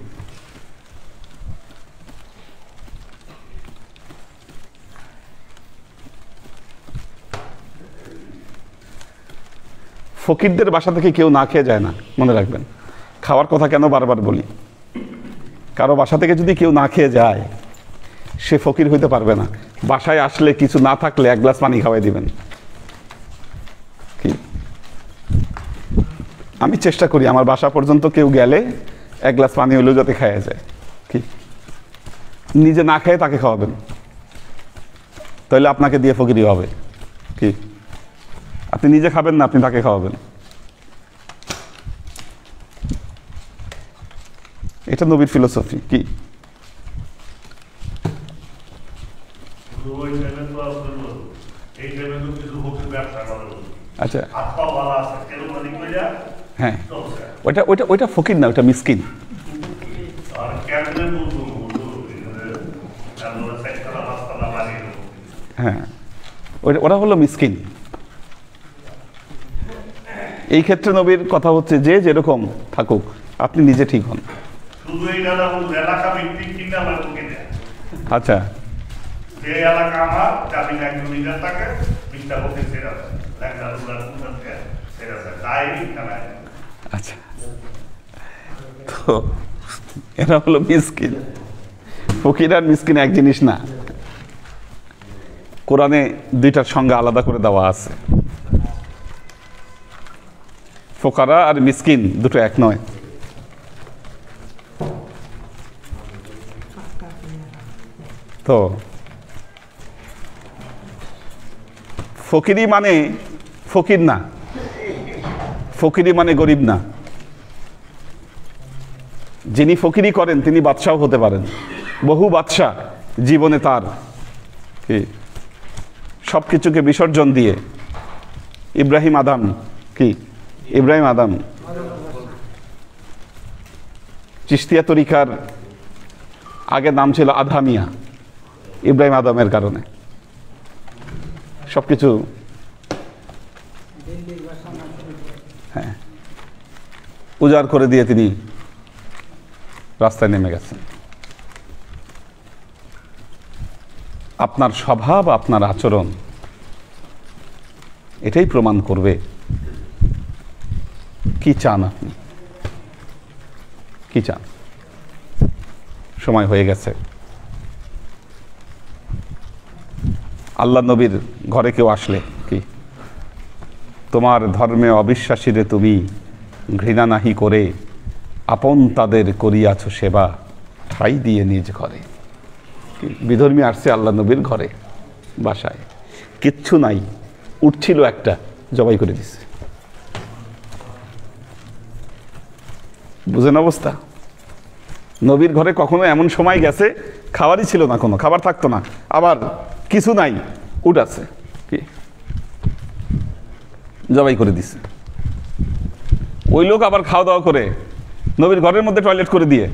ফকিরদের বাসা থেকে কেউ না খেয়ে যায় না, মনে রাখবেন। খাওয়ার কথা কেন বারবার বলি, কারো বাসা থেকে যদি কেউ না খেয়ে যায় সে ফকির হইতে পারবে না। বাসায় আসলে কিছু না থাকলে এক গ্লাস পানি খাওয়াই দিবেন। কি আমি চেষ্টা করি আমার বাসা পর্যন্ত কেউ গেলে এক গ্লাস পানি হলেও যাতে খাওয়া যায়। কি নিজে না খেয়ে তাকে খাওয়াবেন, তাহলে আপনাকে দিয়ে ফকিরি হবে। কি আপনি নিজে খাবেন না, আপনি তাকে খাওয়াবেন। এটা নবীর ফিলোসফি। কি আচ্ছা, হ্যাঁ, ওইটা ওইটা ওইটা ফকির না, ওইটা মিসকিন। হ্যাঁ, ওরা হলো মিসকিন। এই ক্ষেত্রে নবীর কথা হচ্ছে যে যেরকম থাকুক আপনি নিজে ঠিক হন। আচ্ছা, আচ্ছা, তো এরা হলো মিসকিন। ফকির আর মিসকিন এক জিনিস না। কোরআনে দুইটার সংজ্ঞা আলাদা করে দেওয়া আছে। ফোকারা আর মিসকিন দুটো এক নয়। তো ফকিরি মানে ফকির না, ফকিরি মানে গরিব না। যিনি ফকিরি করেন তিনি বাদশাহ হতে পারেন। বহু বাদশাহ জীবনে তার কি সব কিছুকে বিসর্জন দিয়ে, ইব্রাহিম আদম, কি ইব্রাহিম আদম চিশতিয়া তরিকার আগে নাম ছিল আধামিয়া, ইব্রাহিম আদমের কারণে সবকিছু, হ্যাঁ, উজাড় করে দিয়ে তিনি রাস্তায় নেমে গেছেন। আপনার স্বভাব, আপনার আচরণ এটাই প্রমাণ করবে কি চান আপনি, কি চান। সময় হয়ে গেছে। আল্লাহ নবীর ঘরে কেউ আসলে কি তোমার ধর্মে অবিশ্বাসীরে তুমি ঘৃণা নাহি করে আপন তাদের করিয়াছ সেবা ঠাই দিয়ে নিজ ঘরে। বিধর্মী আসছে আল্লাহ নবীর ঘরে, বাসায় কিচ্ছু নাই, উঠছিল একটা, জবাই করে দিচ্ছে। বুঝেন অবস্থা? নবীর ঘরে কখনো এমন সময় গেছে খাবারই ছিল না, কোনো খাবার থাকতো না, আবার কিছু নাই, উট আছে, কি জবাই করে দিচ্ছে। ওই লোক আবার খাওয়া দাওয়া করে নবীর ঘরের মধ্যে টয়লেট করে দিয়ে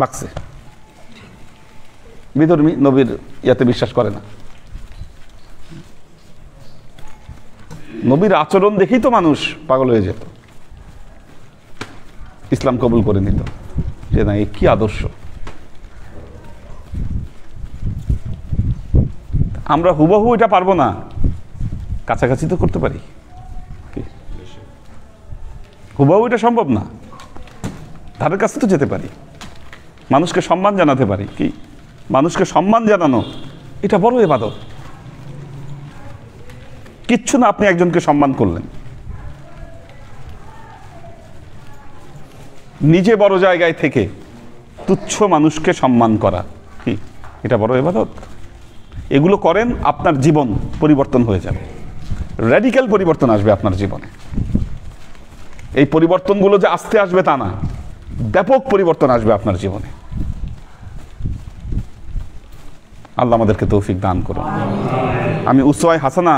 ভাগছে। বিধর্মী, নবীর ইয়াতে বিশ্বাস করে না। নবীর আচরণ দেখেই তো মানুষ পাগল হয়ে যেত, ইসলাম কবুল করে নিত, যে না এ কি আদর্শ। আমরা হুবহু এটা পারবো না, কাছাকাছি তো করতে পারি। হুবহু এটা সম্ভব না, ধারের কাছে তো যেতে পারি, মানুষকে সম্মান জানাতে পারি। কি মানুষকে সম্মান জানানো এটা বড় ইবাদত। কিচ্ছু না, আপনি একজনকে সম্মান করলেন, নিজে বড় জায়গায় থেকে তুচ্ছ মানুষকে সম্মান করা, কি এটা বড় ইবাদত। এগুলো করেন, আপনার জীবন পরিবর্তন হয়ে যাবে, র্যাডিক্যাল পরিবর্তন আসবে আপনার জীবনে। এই পরিবর্তনগুলো যে আস্তে আসবে তা না, ব্যাপক পরিবর্তন আসবে আপনার জীবনে। আল্লাহ আমাদেরকে তৌফিক দান করুন। আমি উসওয়ায়ে হাসানা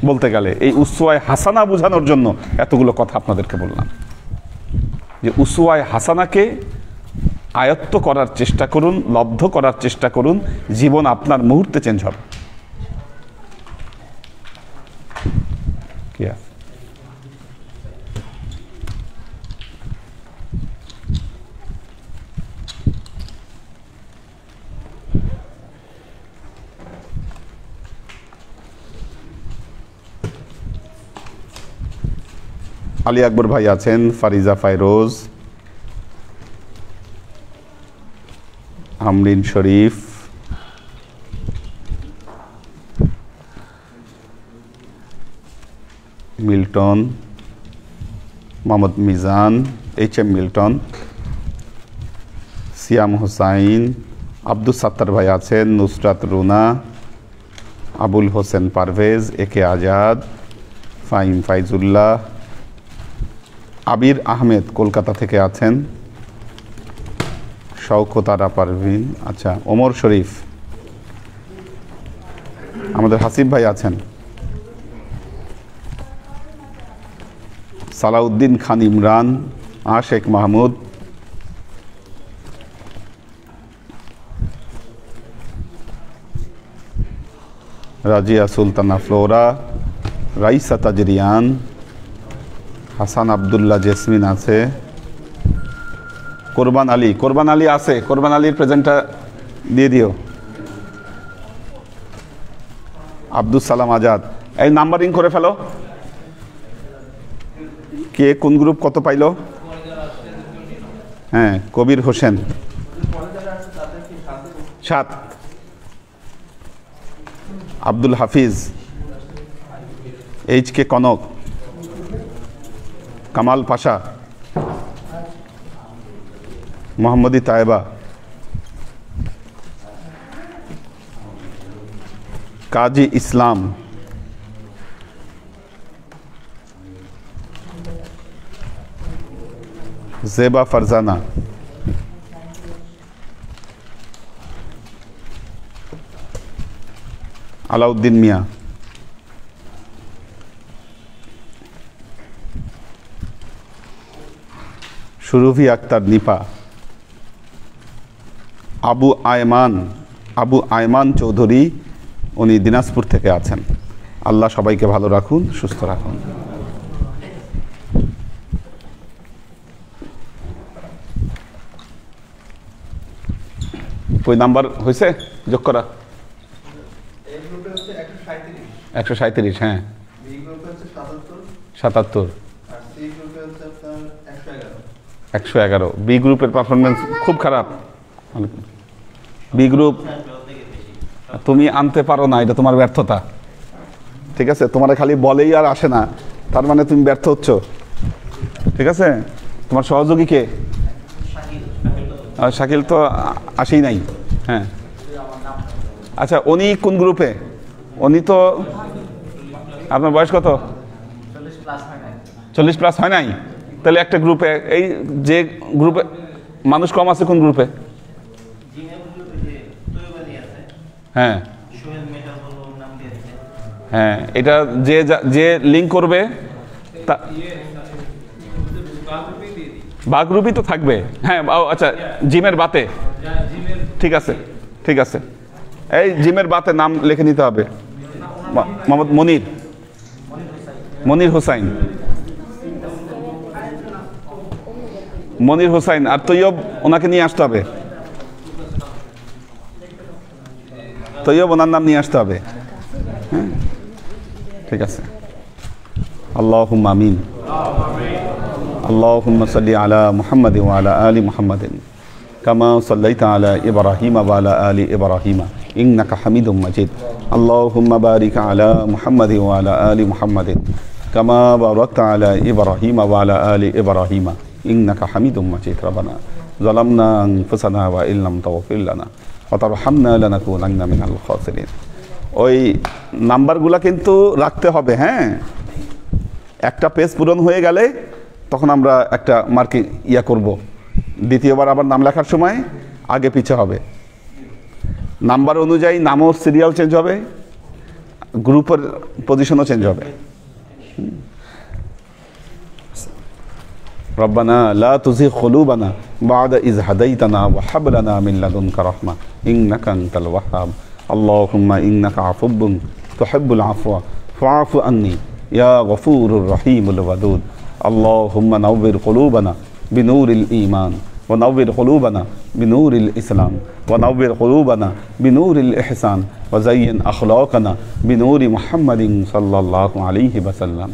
বলতে গেলে এই উসওয়ায়ে হাসানা বোঝানোর জন্য এতগুলো কথা আপনাদেরকে বললাম, যে উসওয়ায়ে হাসানাকে আয়ত্ত করার চেষ্টা করুন, লব্ধ করার চেষ্টা করুন, জীবন আপনার মুহূর্তে চেঞ্জ হবে। আলী আকবর ভাই আছেন, Farija Fairoz, Amrin Sharif, Milton, Mohammad Mizan, HM Milton, Siam Hossain, Abdul Sattar ভাই আছেন, নুসরাত রুনা, আবুল হোসেন পারভেজ, AK আজাদ, ফাইম ফাইজুল্লাহ, আবির আহমেদ কলকাতা থেকে আছেন, শওকত আরা পারভিন, আচ্ছা ওমর শরীফ, আমাদের হাসিব ভাই আছেন, সালাউদ্দিন খান ইমরান, আশেক মাহমুদ, রাজিয়া সুলতানা ফ্লোরা, রাইসা তাজরিয়ান, হাসান আবদুল্লাহ জেসমিন আছে, কোরবান আলী আছে, কোরবান আলীর প্রেজেন্টটা দিয়ে দিও, আব্দুল সালাম আজাদ। এই নাম্বারিং করে ফেলো, কে কোন গ্রুপ কত পাইলো। হ্যাঁ, কবির হোসেন 7, আব্দুল হাফিজ, HK কনক, কামাল পাশা, মোহাম্মদী তায়েবা, কাজী ইসলাম, জেবা ফারজানা, আলাউদ্দিন মিয়া, সুরভি আক্তার নিপা, আবু আয়মান চৌধুরী, উনি দিনাজপুর থেকে আছেন। আল্লাহ সবাইকে ভালো রাখুন, সুস্থ রাখুন। ওই নাম্বার হয়েছে যোগ করা 137, হ্যাঁ 77, 111। বি গ্রুপের পারফরমেন্স খুব খারাপ। বি গ্রুপ তুমি আনতে পারো না, এটা তোমার ব্যর্থতা। ঠিক আছে, তোমার খালি বলেই আর আসে না, তার মানে তুমি ব্যর্থ হচ্ছ। ঠিক আছে, তোমার সহযোগী কে? শাকিল তো আসেই নাই। হ্যাঁ, আচ্ছা, উনি কোন গ্রুপে? উনি তো, আপনার বয়স কত? 40+ হয় নাই? তাহলে একটা গ্রুপে, এই যে গ্রুপে মানুষ কম আছে, কোন গ্রুপে? হ্যাঁ হ্যাঁ, এটা যে লিঙ্ক করবে বা গ্রুপই তো থাকবে। হ্যাঁ, আচ্ছা, জিমের বাতে, ঠিক আছে ঠিক আছে, এই জিমের বাতে নাম লিখে নিতে হবে। মোহাম্মদ মনির হোসাইন আর তৈয়ব, ওনাকে নিয়ে আসতে হবে। তৈয়ব, ওনার নাম নিয়ে আসতে হবে। হ্যাঁ, ঠিক আছে। আল্লাহুম্মা আমিন। আল্লাহুম্মা সাল্লি আলা মুহাম্মাদিন ওয়া আলা আলি মুহাম্মাদিন কামা সাল্লাইতা আলা ইব্রাহিমা ওয়া আলা আলি ইব্রাহিমা ইন্নাকা হামিদুম মাজিদ। আল্লাহুম্মা বারিক আলা মুহাম্মাদিন ওয়া আলা আলি মুহাম্মাদিন কামা বারাকতা আলা ইব্রাহিমা ওয়া আলা আলি ইব্রাহিমা ইন্নাকা হামিদুম মাজিদ। রব্বানা যালামনা আনফুসানা ওয়া ইল্লাম তাগফির লানা ওয়া তারহামনা লানাকুনান্না মিনাল খাসিরিন। ওই নাম্বারগুলো কিন্তু রাখতে হবে। হ্যাঁ, একটা পেজ পূরণ হয়ে গেলে তখন আমরা একটা মার্কিং করব। দ্বিতীয়বার আবার নাম লেখার সময় আগে পিছে হবে। নাম্বার অনুযায়ী নামও সিরিয়াল চেঞ্জ হবে, গ্রুপের পজিশনও চেঞ্জ হবে। রব্বানা লা তুযিগ কুলুবানা বা'দা ইয হাদাইতানা ওয়া হাব লানা মিন লাদুনকা রাহমা ইন্নাকা আনতাল ওয়াহ্হাব। আল্লাহুম্মা ইন্নাকা আফুব্বুন তুহিব্বুল আফওয়া ফা'ফু আন্নী ইয়া গফুরুর রহিমুল ওয়াদুদ। আল্লাহুম্মা নাওবির কুলুবানা বিনূরিল ঈমান ونور قلوبنا بنور الإسلام ونور قلوبنا بنور الإحسان وزين أخلاقنا بنور محمد صلى الله عليه وسلم.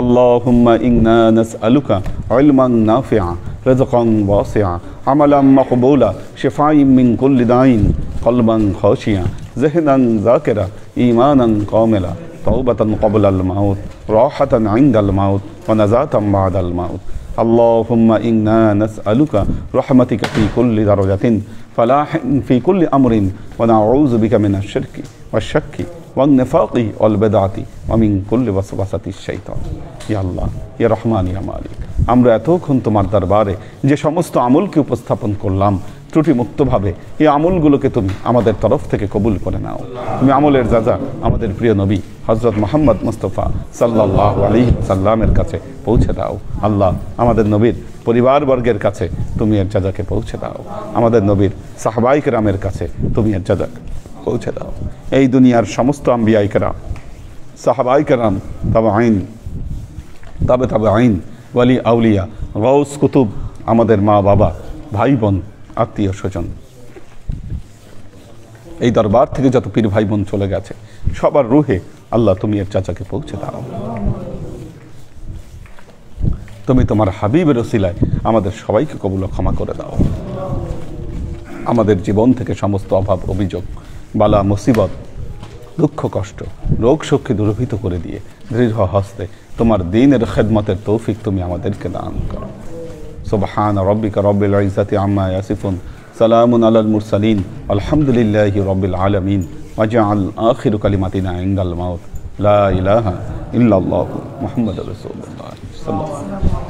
اللهم إنا نسألك علما نافعا رزقا واسعا عملا مقبولا شفاء من كل داء قلبا خاشعا ذهنا ذاكرا إيمانا كاملا توبة قبل الموت راحة عند الموت ونجاة بعد الموت. اللهم إنا نسألك رحمتك في كل درجة فلاح في كل أمر ونعوذ بك من الشرك والشك والنفاق والبدعة ومن كل وسوسة الشيطان. يا الله يا رحمن يا مالك, আমরা এতক্ষণ তোমার দরবারে যে সমস্ত আমলকে উপস্থাপন করলাম ত্রুটি মুক্তভাবে এই আমলগুলোকে তুমি আমাদের তরফ থেকে কবুল করে নাও। তুমি আমলের যাজা আমাদের প্রিয় নবী হযরত মুহাম্মদ মুস্তাফা সাল্লাল্লাহু আলাইহি সাল্লামের কাছে পৌঁছে দাও। আল্লাহ, আমাদের নবীর পরিবারবর্গের কাছে তুমি এর যাজাকে পৌঁছে দাও। আমাদের নবীর সাহাবায়ে কেরামের কাছে তুমি এর যাজা পৌঁছে দাও। এই দুনিয়ার সমস্ত আম্বিয়ায়ে কেরাম, সাহাবায়ে কেরাম, তাবেঈন, ওয়ালি আউলিয়া, গাউস কুতুব, আমাদের মা বাবা, ভাই বোন, আত্মীয় স্বজন, এই দরবার থেকে যত পীর ভাই বোন চলে গেছে সবার রুহে আল্লাহ তুমি এর চাচাকে পৌঁছে দাও। তুমি তোমার হাবিবের ওসিলায় আমাদের সবাইকে কবুল ও ক্ষমা করে দাও। আমাদের জীবন থেকে সমস্ত অভাব অভিযোগ, বালা মুসিবত, দুঃখ কষ্ট, রোগ শোককে দূরীভূত করে দিয়ে দৃঢ় হস্তে তোমার দ্বীনের খেদমতের তৌফিক তুমি আমাদেরকে দান করো। সুবহান রাব্বিকা রাব্বিল ইজ্জাতি আম্মা ইয়াসিফুন সালামুন আলাল মুরসালিন আলহামদুলিল্লাহি রাব্বিল আলামিন ওয়াজআল আখিরু কালিমাতিনা ইনদাল মাউত লা ইলাহা ইল্লাল্লাহু মুহাম্মাদুর রাসূলুল্লাহ সাল্লাল্লাহু আলাইহি ওয়াসাল্লাম।